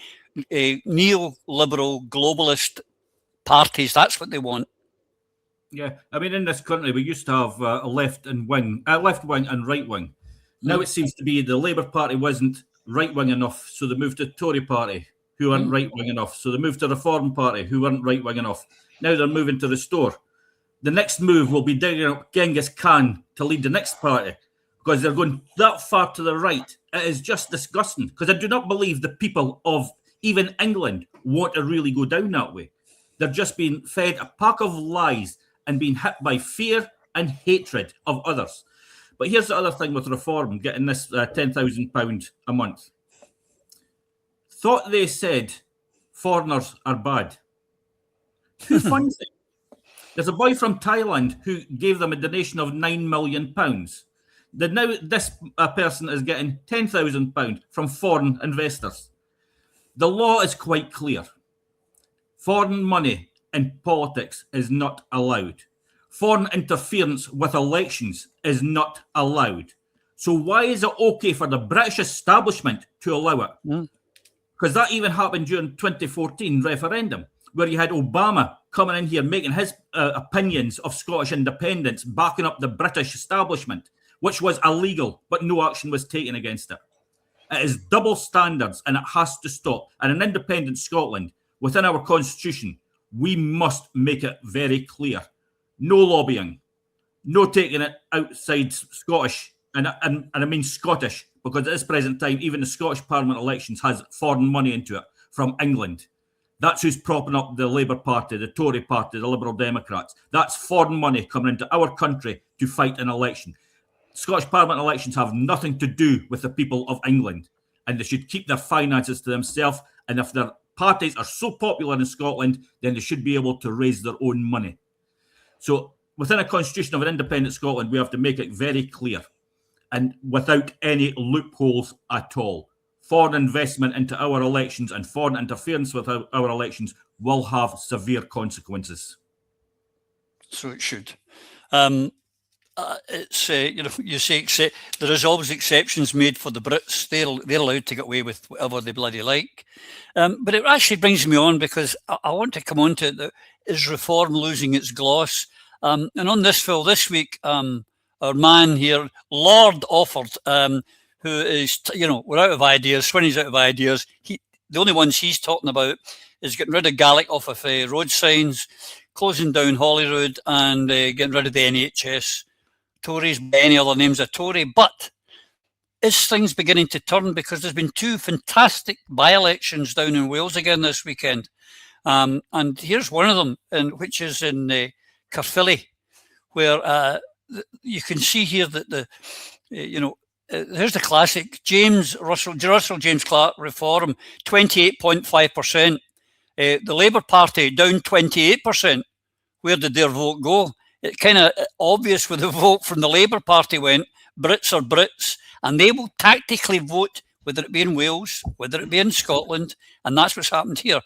neoliberal, globalist parties. That's what they want. Yeah, I mean, in this country, we used to have a left wing and right wing. Now it seems to be the Labour Party wasn't right-wing enough, so they moved to the Tory Party, who weren't right-wing enough. So they moved to the Reform Party, who weren't right-wing enough. Now they're moving to Restore. The next move will be digging up Genghis Khan to lead the next party, because they're going that far to the right. It is just disgusting, because I do not believe the people of even England want to really go down that way. They're just being fed a pack of lies and being hit by fear and hatred of others. But here's the other thing with Reform, getting this £10,000 a month. Thought they said foreigners are bad. Who funds it? There's a boy from Thailand who gave them a donation of £9 million. Now this person is getting £10,000 from foreign investors. The law is quite clear. Foreign money in politics is not allowed. Foreign interference with elections is not allowed. So why is it okay for the British establishment to allow it? Because that even happened during 2014 referendum, where you had Obama coming in here making his opinions of Scottish independence, backing up the British establishment, which was illegal, but no action was taken against it. It is double standards, and it has to stop. And in independent Scotland, within our constitution, we must make it very clear. No lobbying, no taking it outside Scottish, and I mean Scottish, because at this present time, even the Scottish Parliament elections has foreign money into it from England. That's who's propping up the Labour Party, the Tory Party, the Liberal Democrats. That's foreign money coming into our country to fight an election. Scottish Parliament elections have nothing to do with the people of England, and they should keep their finances to themselves. And if their parties are so popular in Scotland, then they should be able to raise their own money. So within a constitution of an independent Scotland, we have to make it very clear, and without any loopholes at all. Foreign investment into our elections and foreign interference with our elections will have severe consequences. So it should. it's you know, you say there is always exceptions made for the Brits. They're allowed to get away with whatever they bloody like. But it actually brings me on because I want to come on to it. That is reform losing its gloss? And on this Phil this week, our man here, Lord Offord, who is, you know, we're out of ideas. Swinney's out of ideas. The only ones he's talking about is getting rid of Gaelic off of road signs, closing down Holyrood, and getting rid of the NHS. Tories, by any other names a Tory. But is things beginning to turn? Because there's been 2 fantastic by-elections down in Wales again this weekend. And here's one of them, which is in Caerphilly, where you can see here that here's the classic Russell James Clark reform, 28.5%. The Labour Party down 28%. Where did their vote go? It's kind of obvious where the vote from the Labour Party went. Brits are Brits, and they will tactically vote, whether it be in Wales, whether it be in Scotland, and that's what's happened here.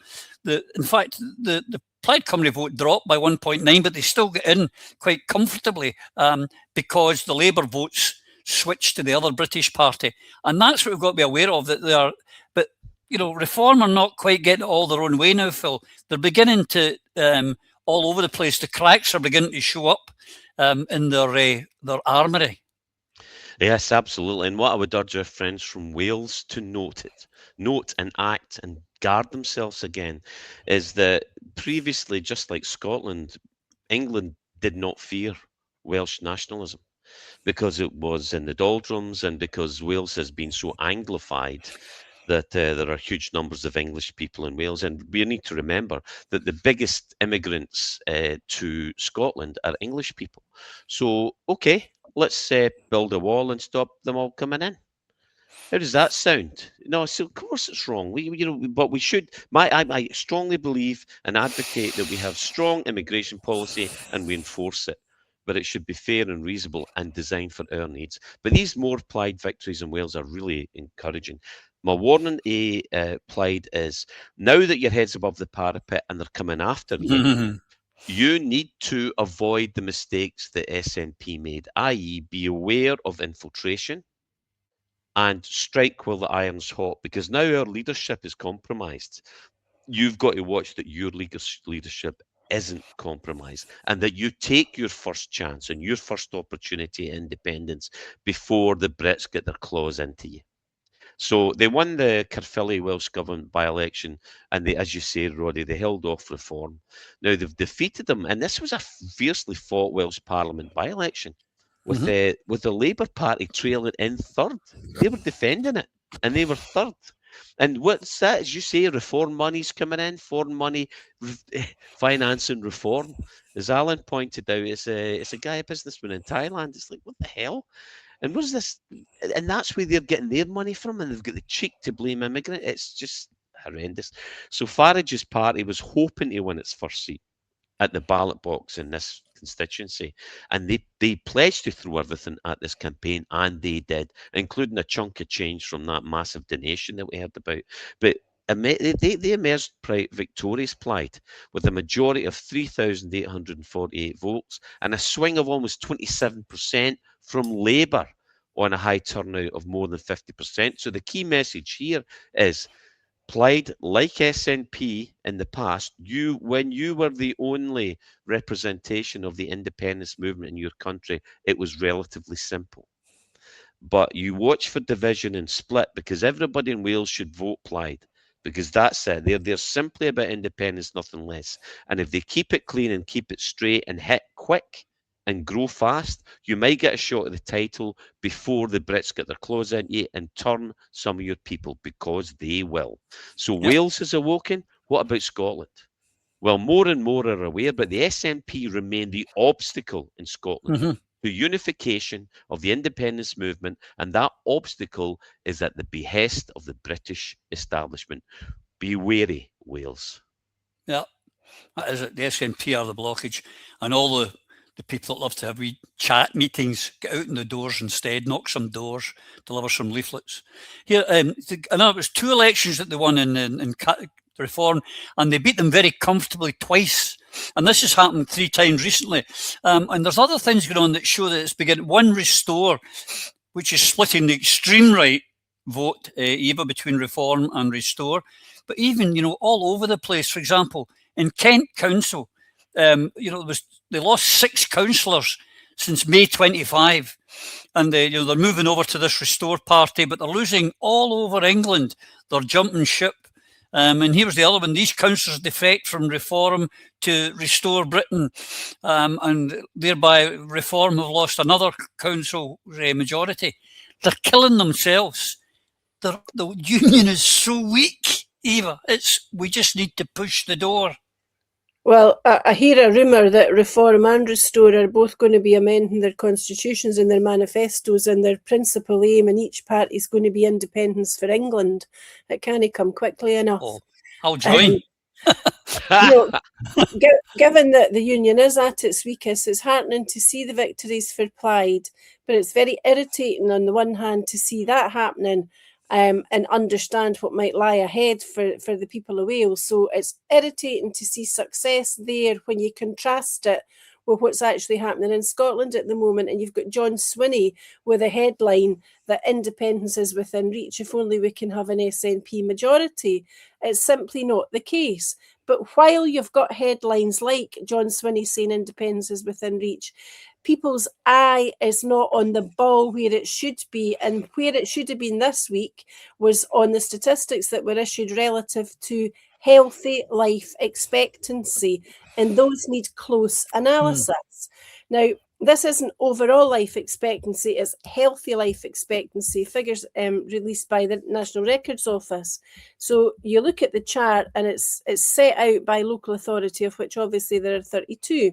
In fact, the Plaid Cymru vote dropped by 1.9, but they still get in quite comfortably because the Labour votes switched to the other British party, and that's what we've got to be aware of. That they are, but you know, Reform are not quite getting it all their own way now, Phil. They're beginning to all over the place. The cracks are beginning to show up in their armoury. Yes, absolutely. And what I would urge our friends from Wales to note and act and guard themselves again is that previously, just like Scotland, England did not fear Welsh nationalism because it was in the doldrums and because Wales has been so Anglified that there are huge numbers of English people in Wales. And we need to remember that the biggest immigrants to Scotland are English people. So, okay, let's build a wall and stop them all coming in. How does that sound? No, so of course it's wrong. But we should. I strongly believe and advocate that we have strong immigration policy and we enforce it. But it should be fair and reasonable and designed for our needs. But these more Plaid victories in Wales are really encouraging. My warning Plaid is, now that your head's above the parapet and they're coming after you, you need to avoid the mistakes that SNP made, i.e. be aware of infiltration and strike while the iron's hot, because now our leadership is compromised. You've got to watch that your leadership isn't compromised and that you take your first chance and your first opportunity at independence before the Brits get their claws into you. So they won the Caerphilly Welsh Government by-election, and they, as you say, Roddy, they held off reform. Now they've defeated them, and this was a fiercely fought Welsh Parliament by-election with the Labour Party trailing in third. They were defending it, and they were third. And what's that? As you say, reform money's coming in, foreign money financing reform. As Alan pointed out, it's a guy, a businessman in Thailand. It's like, what the hell? And what's this? And that's where they're getting their money from, and they've got the cheek to blame immigrant. It's just horrendous. So Farage's party was hoping to win its first seat at the ballot box in this constituency, and they pledged to throw everything at this campaign, and they did, including a chunk of change from that massive donation that we heard about. But they emerged victorious, Plaid, with a majority of 3,848 votes and a swing of almost 27% from Labour on a high turnout of more than 50%. So the key message here is, Plaid, like SNP in the past, when you were the only representation of the independence movement in your country, it was relatively simple. But you watch for division and split, because everybody in Wales should vote Plaid, because that's it. They're simply about independence, nothing less. And if they keep it clean and keep it straight and hit quick and grow fast, you might get a shot at the title before the Brits get their claws into you and turn some of your people, because they will. So Wales has awoken. What about Scotland? Well, more and more are aware, but the SNP remain the obstacle in Scotland to unification of the independence movement, and that obstacle is at the behest of the British establishment. Be wary, Wales. Yeah, that is it. The SNP are the blockage, and all the people that love to have wee chat meetings, get out in the doors instead, knock some doors, deliver some leaflets. Here, I know it was 2 elections that they won in Reform, and they beat them very comfortably twice. And this has happened 3 times recently. And there's other things going on that show that it's beginning. One, Restore, which is splitting the extreme right vote, Eva, between Reform and Restore. But even, all over the place, for example, in Kent Council, they lost 6 councillors since May 25. And they're moving over to this Restore party, but they're losing all over England. They're jumping ship. And here's the other one. These councillors defect from Reform to Restore Britain. And thereby Reform have lost another council majority. They're killing themselves. The union is so weak, Eva. We just need to push the door. Well, I hear a rumour that Reform and Restore are both going to be amending their constitutions and their manifestos, and their principal aim in each party is going to be independence for England. It can't come quickly enough. Oh, I'll join. Given that the union is at its weakest, it's heartening to see the victories for Plaid, but it's very irritating on the one hand to see that happening and understand what might lie ahead for the people of Wales. So it's irritating to see success there when you contrast it with what's actually happening in Scotland at the moment. And you've got John Swinney with a headline that independence is within reach if only we can have an SNP majority. It's simply not the case. But while you've got headlines like John Swinney saying independence is within reach, people's eye is not on the ball where it should be. And where it should have been this week was on the statistics that were issued relative to healthy life expectancy. And those need close analysis. Now, this isn't overall life expectancy, it's healthy life expectancy, figures released by the National Records Office. So you look at the chart and it's set out by local authority, of which obviously there are 32.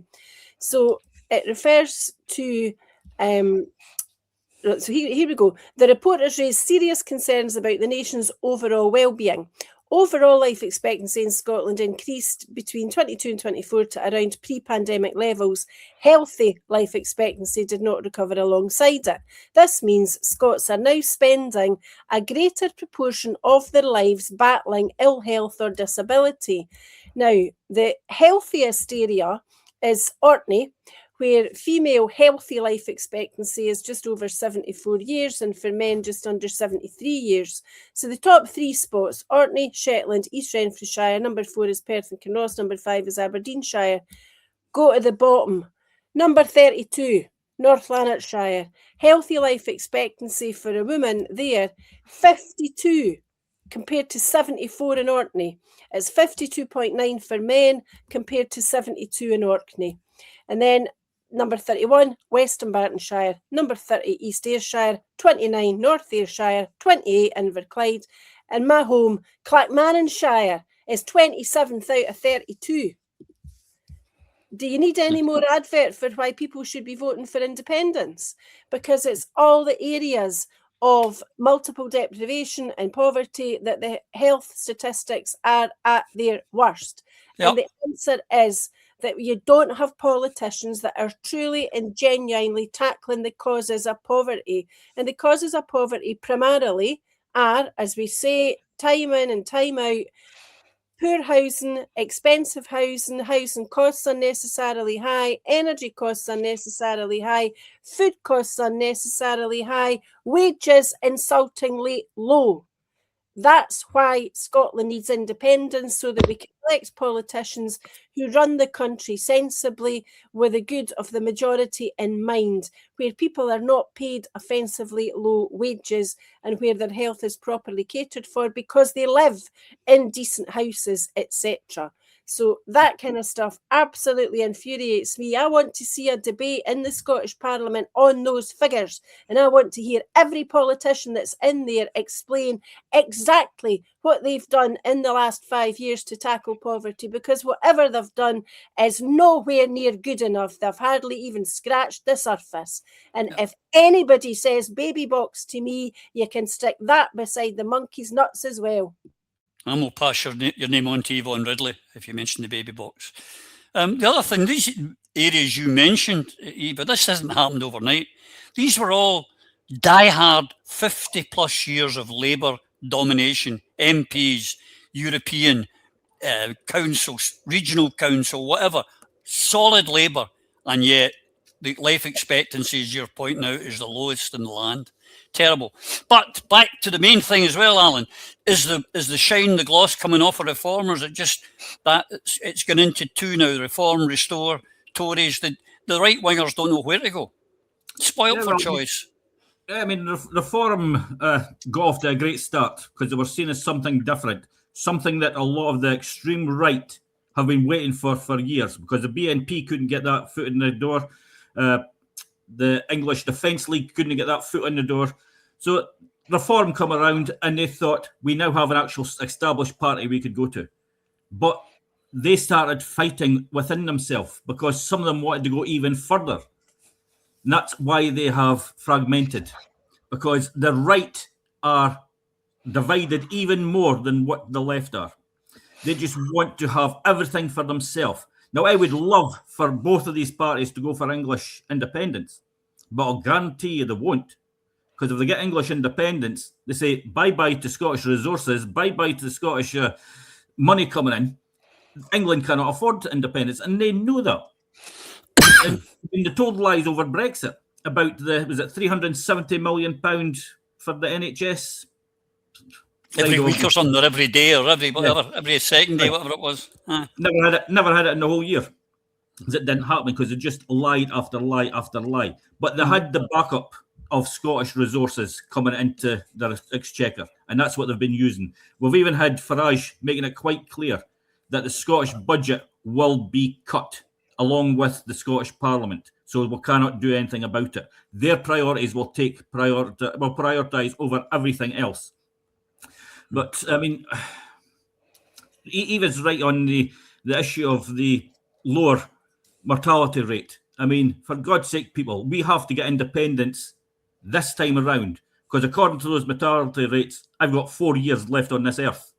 So it refers to, so here we go. The report has raised serious concerns about the nation's overall well-being. Overall life expectancy in Scotland increased between 22 and 24 to around pre-pandemic levels. Healthy life expectancy did not recover alongside it. This means Scots are now spending a greater proportion of their lives battling ill health or disability. Now, the healthiest area is Orkney, where female healthy life expectancy is just over 74 years and for men just under 73 years. So the top 3 spots, Orkney, Shetland, East Renfrewshire, number 4 is Perth and Kinross, number 5 is Aberdeenshire. Go to the bottom. Number 32, North Lanarkshire. Healthy life expectancy for a woman there, 52 compared to 74 in Orkney. It's 52.9 for men compared to 72 in Orkney. And then number 31, Western Bartonshire. Number 30, East Ayrshire. 29, North Ayrshire. 28, Inverclyde. And my home, Clackmannanshire, is 27th out of 32. Do you need any more advert for why people should be voting for independence? Because it's all the areas of multiple deprivation and poverty that the health statistics are at their worst. Yep. And the answer is that you don't have politicians that are truly and genuinely tackling the causes of poverty. And the causes of poverty primarily are, as we say, time in and time out, poor housing, expensive housing, housing costs unnecessarily high, energy costs unnecessarily high, food costs unnecessarily high, wages insultingly low. That's why Scotland needs independence, so that we can elect politicians who run the country sensibly with the good of the majority in mind, where people are not paid offensively low wages and where their health is properly catered for because they live in decent houses, etc. So that kind of stuff absolutely infuriates me. I want to see a debate in the Scottish Parliament on those figures, and I want to hear every politician that's in there explain exactly what they've done in the last 5 years to tackle poverty, because whatever they've done is nowhere near good enough. They've hardly even scratched the surface. And if anybody says baby box to me, you can stick that beside the monkey's nuts as well. And we'll pass your name on to Yvonne Ridley if you mention the baby box. The other thing, these areas you mentioned, Eva, this hasn't happened overnight. These were all diehard 50 plus years of Labour domination, MPs, European, council, regional council, whatever, solid Labour, and yet the life expectancy, as you're pointing out, is the lowest in the land. Terrible. But back to the main thing as well, Alan, is the shine, the gloss coming off of Reform, or is it just that it's gone into two now, Reform, Restore, Tories, the right-wingers don't know where to go. Spoiled for choice. I mean, Reform got off to a great start because they were seen as something different, something that a lot of the extreme right have been waiting for years, because the BNP couldn't get that foot in the door. The English Defence League couldn't get that foot in the door. So Reform come around and they thought, we now have an actual established party we could go to. But they started fighting within themselves because some of them wanted to go even further. And that's why they have fragmented, because the right are divided even more than what the left are. They just want to have everything for themselves. Now, I would love for both of these parties to go for English independence, but I'll guarantee you they won't. Because if they get English independence, they say bye-bye to Scottish resources, bye-bye to the Scottish money coming in. England cannot afford independence, and they know that. And they told lies over Brexit about was it £370 million for the NHS? Every week or something, or every day, or every second day, whatever it was. Never had it in the whole year. It didn't happen because they just lied after lie after lie. But they had the backup of Scottish resources coming into their exchequer, and that's what they've been using. We've even had Farage making it quite clear that the Scottish budget will be cut along with the Scottish Parliament, so we cannot do anything about it. Their priorities will prioritise over everything else. But I mean, Eva's right on the issue of the lower mortality rate. I mean, for God's sake, people, we have to get independence this time around, because according to those mortality rates, I've got 4 years left on this earth.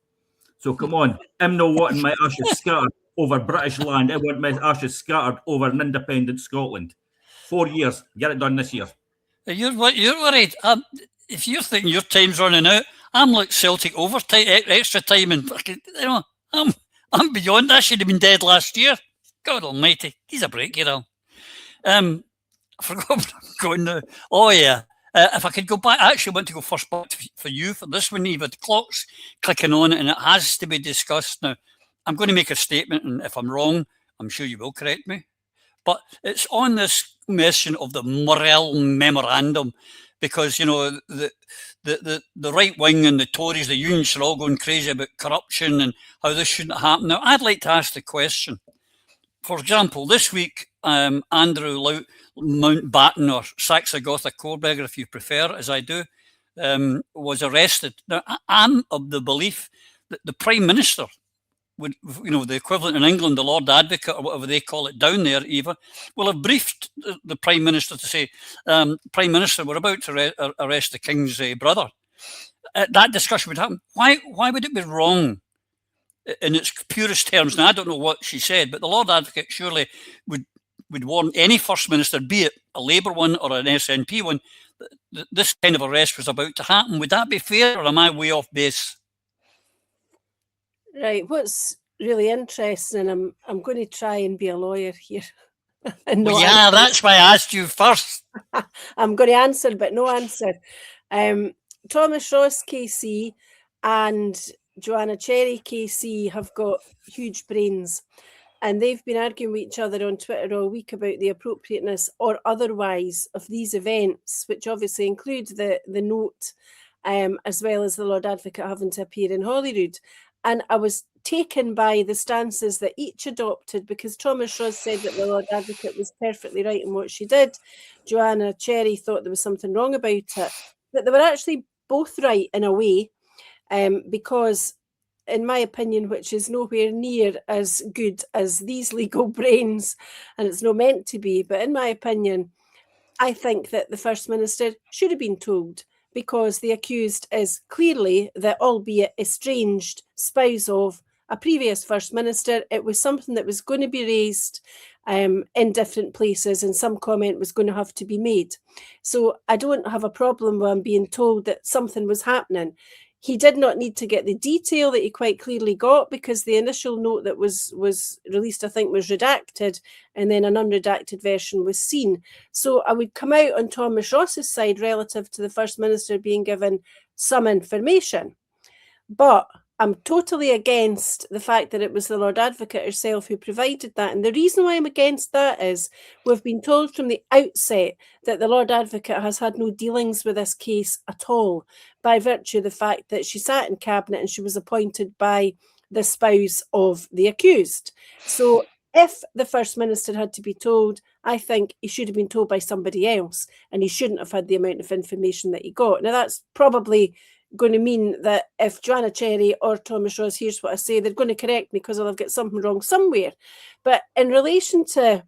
So come on, I'm not wanting my ashes scattered over British land. I want my ashes scattered over an independent Scotland. 4 years, get it done this year. You're worried. If you're thinking your time's running out, I'm like Celtic overtime, extra time, and fucking, I'm beyond. I should have been dead last year. God Almighty, he's a break, you know. I forgot where I'm going now. Oh yeah. If I could go back, I actually want to go first back for you for this one, Eva. The clock's clicking on it, and it has to be discussed now. I'm going to make a statement, and if I'm wrong, I'm sure you will correct me. But it's on this mention of the Morel Memorandum, because you know the right wing and the Tories, the unions are all going crazy about corruption and how this shouldn't happen. Now, I'd like to ask the question. For example, this week, Andrew Mountbatten, or Saxa Gotha Corbegger, if you prefer, as I do, was arrested. Now, I'm of the belief that the Prime Minister would, you know, the equivalent in England, the Lord Advocate, or whatever they call it down there, Eva, will have briefed the Prime Minister to say, Prime Minister, we're about to arrest the King's brother. That discussion would happen. Why would it be wrong in its purest terms? Now, I don't know what she said, but the Lord Advocate surely would warn any First Minister, be it a Labour one or an SNP one, that this kind of arrest was about to happen. Would that be fair, or am I way off base? Right. What's really interesting, and I'm going to try and be a lawyer here. Well, yeah, that's why I asked you first. I'm going to answer, but no answer. Thomas Ross KC and Joanna Cherry KC have got huge brains, and they've been arguing with each other on Twitter all week about the appropriateness or otherwise of these events, which obviously include the note, as well as the Lord Advocate having to appear in Holyrood. And I was taken by the stances that each adopted, because Thomas Ross said that the Lord Advocate was perfectly right in what she did. Joanna Cherry thought there was something wrong about it. But they were actually both right in a way, because, in my opinion, which is nowhere near as good as these legal brains, and it's not meant to be, but in my opinion, I think that the First Minister should have been told, because the accused is clearly the albeit estranged spouse of a previous First Minister. It was something that was going to be raised in different places, and some comment was going to have to be made. So I don't have a problem with him being told that something was happening. He did not need to get the detail that he quite clearly got, because the initial note that was released, I think, was redacted, and then an unredacted version was seen. So I would come out on Thomas Ross's side relative to the First Minister being given some information. But I'm totally against the fact that it was the Lord Advocate herself who provided that. And the reason why I'm against that is we've been told from the outset that the Lord Advocate has had no dealings with this case at all, by virtue of the fact that she sat in Cabinet and she was appointed by the spouse of the accused. So if the First Minister had to be told, I think he should have been told by somebody else, and he shouldn't have had the amount of information that he got. Now, that's probably going to mean that if Joanna Cherry or Thomas Ross hears what I say, they're going to correct me because I'll have got something wrong somewhere. But in relation to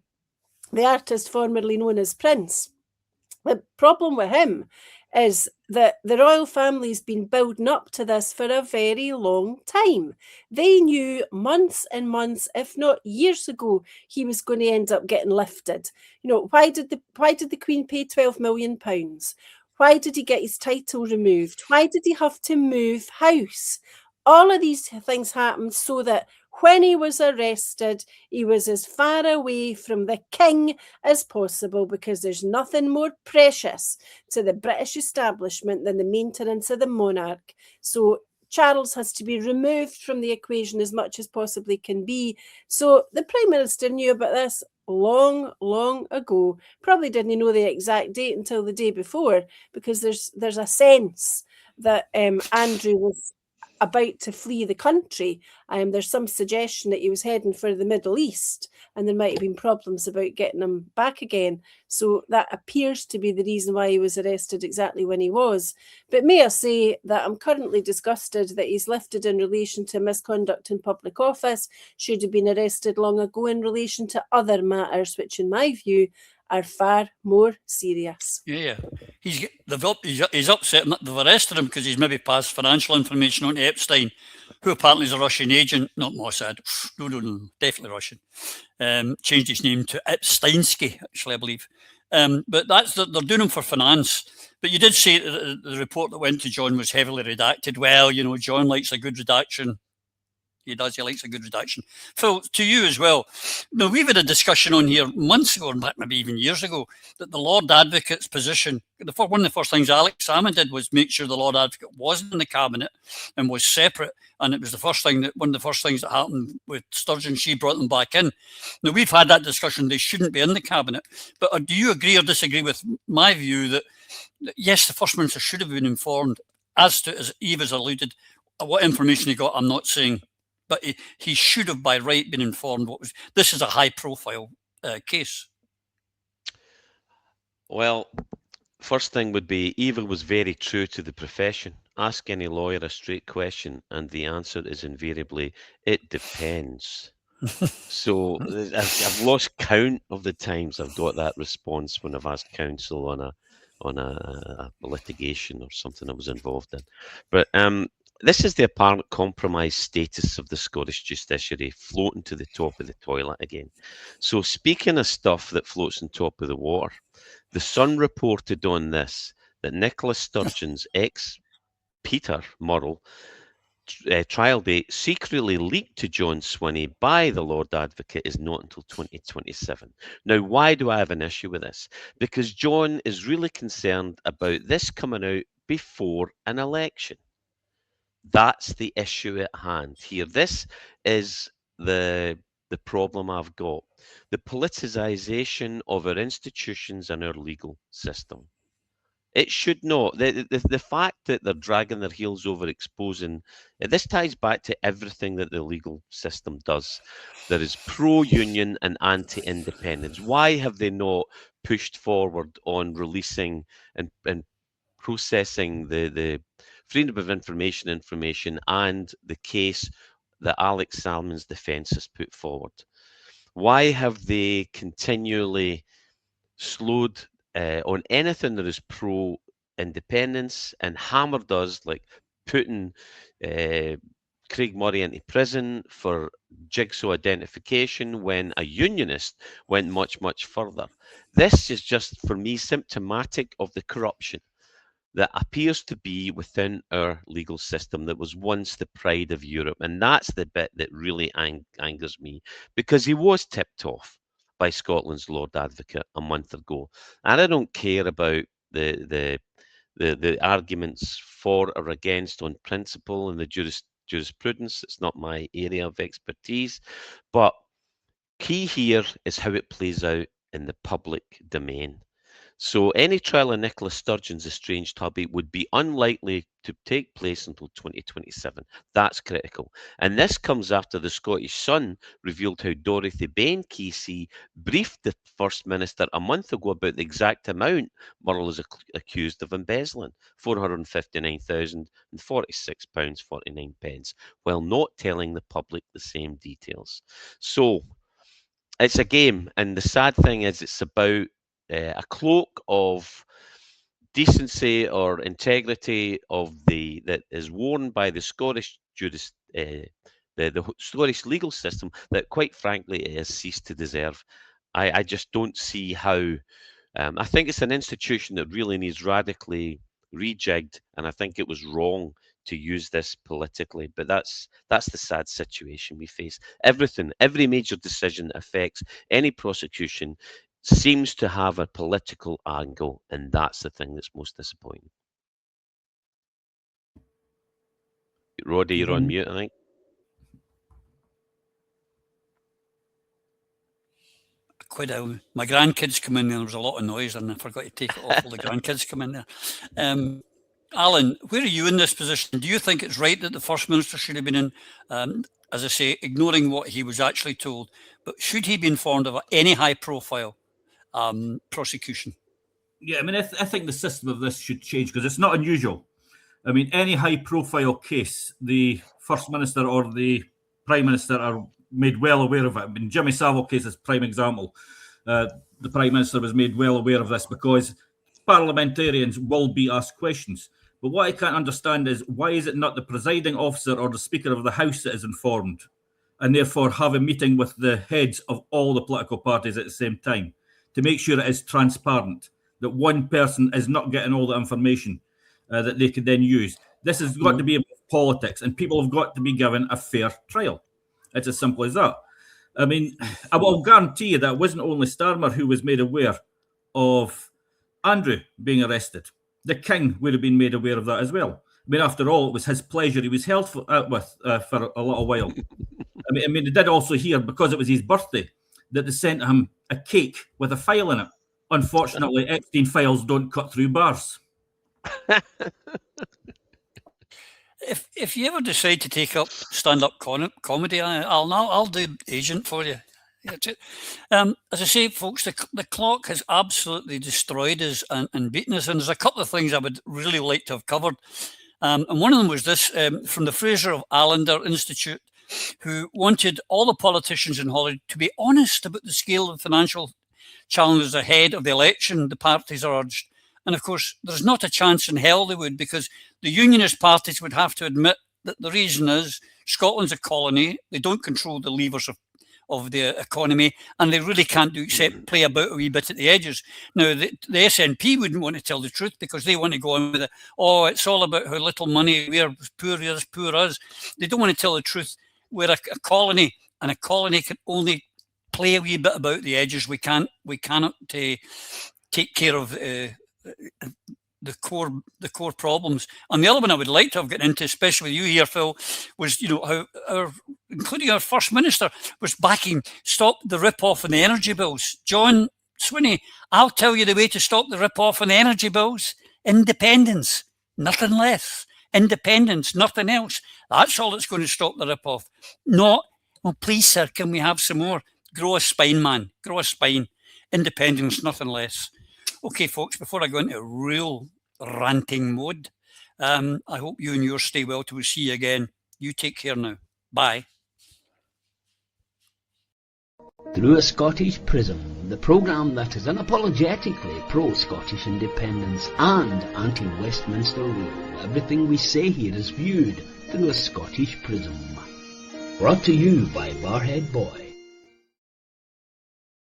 the artist formerly known as Prince, the problem with him is that the royal family's been building up to this for a very long time. They knew months and months, if not years ago, he was going to end up getting lifted. You know, why did the Queen pay £12 million? Why did he get his title removed? Why did he have to move house? All of these things happened so that when he was arrested, he was as far away from the king as possible, because there's nothing more precious to the British establishment than the maintenance of the monarch. So Charles has to be removed from the equation as much as possibly can be. So the Prime Minister knew about this long ago. Probably didn't know the exact date until the day before, because there's a sense that Andrew was about to flee the country. There's some suggestion that he was heading for the Middle East, and there might have been problems about getting him back again. So that appears to be the reason why he was arrested exactly when he was. But may I say that I'm currently disgusted that he's lifted in relation to misconduct in public office, should have been arrested long ago in relation to other matters, which in my view are far more serious. Yeah. He's upset they've arrested him because he's maybe passed financial information on to Epstein, who apparently is a Russian agent, not Mossad. No, definitely Russian. Changed his name to Epsteinsky, actually, I believe. But they're doing him for finance. But you did say that the report that went to John was heavily redacted. Well, you know, John likes a good redaction. He does. He likes a good redaction. Phil, to you as well. Now, we've had a discussion on here months ago, and maybe even years ago, that the Lord Advocate's position, one of the first things Alex Salmon did was make sure the Lord Advocate wasn't in the Cabinet and was separate. And it was one of the first things that happened with Sturgeon. She brought them back in. Now, we've had that discussion. They shouldn't be in the Cabinet. But do you agree or disagree with my view that yes, the First Minister should have been informed as to, as Eve has alluded, what information he got? I'm not saying. But he should have by right been informed this is a high profile case. Well, first thing would be Eva was very true to the profession. Ask any lawyer a straight question and the answer is invariably, it depends. So I've lost count of the times I've got that response when I've asked counsel on a litigation or something I was involved in. But this is the apparent compromised status of the Scottish judiciary floating to the top of the toilet again. So speaking of stuff that floats on top of the water, the Sun reported on this, that Nicola Sturgeon's ex-Peter Murrell trial date secretly leaked to John Swinney by the Lord Advocate is not until 2027. Now, why do I have an issue with this? Because John is really concerned about this coming out before an election. That's the issue at hand here. This is the problem I've got. The politicization of our institutions and our legal system. It should not. The fact that they're dragging their heels over exposing, this ties back to everything that the legal system does. There is pro-union and anti-independence. Why have they not pushed forward on releasing and processing the freedom of information and the case that Alex Salmon's defence has put forward? Why have they continually slowed on anything that is pro-independence and hammered us, like putting Craig Murray into prison for jigsaw identification when a unionist went much, much further? This is just, for me, symptomatic of the corruption that appears to be within our legal system that was once the pride of Europe. And that's the bit that really angers me, because he was tipped off by Scotland's Lord Advocate a month ago. And I don't care about the arguments for or against on principle and the jurisprudence. It's not my area of expertise. But key here is how it plays out in the public domain. So any trial of Nicola Sturgeon's estranged hubby would be unlikely to take place until 2027. That's critical. And this comes after the Scottish Sun revealed how Dorothy Bain Kesey briefed the First Minister a month ago about the exact amount Murrell is accused of embezzling, £459,046.49, while not telling the public the same details. So it's a game, and the sad thing is it's about a cloak of decency or integrity that is worn by the Scottish the Scottish legal system that, quite frankly, it has ceased to deserve. I just don't see how. I think it's an institution that really needs radically rejigged, and I think it was wrong to use this politically. But that's the sad situation we face. Every major decision that affects any prosecution seems to have a political angle, and that's the thing that's most disappointing. Roddy, you're on mute, I think. My grandkids come in there, was a lot of noise, and I forgot to take it off. All the grandkids come in there. Alan, where are you in this position? Do you think it's right that the First Minister should have been in, as I say, ignoring what he was actually told, but should he be informed of any high-profile prosecution? Yeah, I mean, I think the system of this should change, because it's not unusual. I mean, any high-profile case, the First Minister or the Prime Minister are made well aware of it. I mean, Jimmy Savile case is a prime example. The Prime Minister was made well aware of this because parliamentarians will be asked questions. But what I can't understand is, why is it not the presiding officer or the Speaker of the House that is informed, and therefore have a meeting with the heads of all the political parties at the same time to make sure it is transparent, that one person is not getting all the information that they could then use. This has got to be about politics, and people have got to be given a fair trial. It's as simple as that. I mean, I will guarantee you that it wasn't only Starmer who was made aware of Andrew being arrested. The King would have been made aware of that as well. I mean, after all, it was his pleasure he was held with for a little while. I mean, they did also hear, because it was his birthday, that they sent him a cake with a file in it. Unfortunately, Epstein files don't cut through bars. If you ever decide to take up stand-up comedy, I'll do agent for you. As I say, folks, the clock has absolutely destroyed us and beaten us, and there's a couple of things I would really like to have covered. And one of them was this, from the Fraser of Allender Institute, who wanted all the politicians in Holyrood to be honest about the scale of financial challenges ahead of the election, the parties urged. And of course, there's not a chance in hell they would, because the unionist parties would have to admit that the reason is Scotland's a colony, they don't control the levers of the economy, and they really can't do except play about a wee bit at the edges. Now, the SNP wouldn't want to tell the truth, because they want to go on with it. Oh, it's all about how little money, we're poor us. They don't want to tell the truth. We're a colony, and a colony can only play a wee bit about the edges. We cannot take care of the core problems. And the other one I would like to have gotten into, especially with you here, Phil, was how including our First Minister was backing stop the rip-off on the energy bills. John Swinney, I'll tell you the way to stop the rip-off on the energy bills: independence, nothing less. Independence, nothing else. That's all that's going to stop the rip-off. Not, well, please, sir, can we have some more? Grow a spine, man. Grow a spine. Independence, nothing less. Okay, folks, before I go into real ranting mode, I hope you and yours stay well till we see you again. You take care now. Bye. Through a Scottish Prism, the programme that is unapologetically pro-Scottish independence and anti-Westminster rule. Everything we say here is viewed through a Scottish prism. Brought to you by Barhead Boy.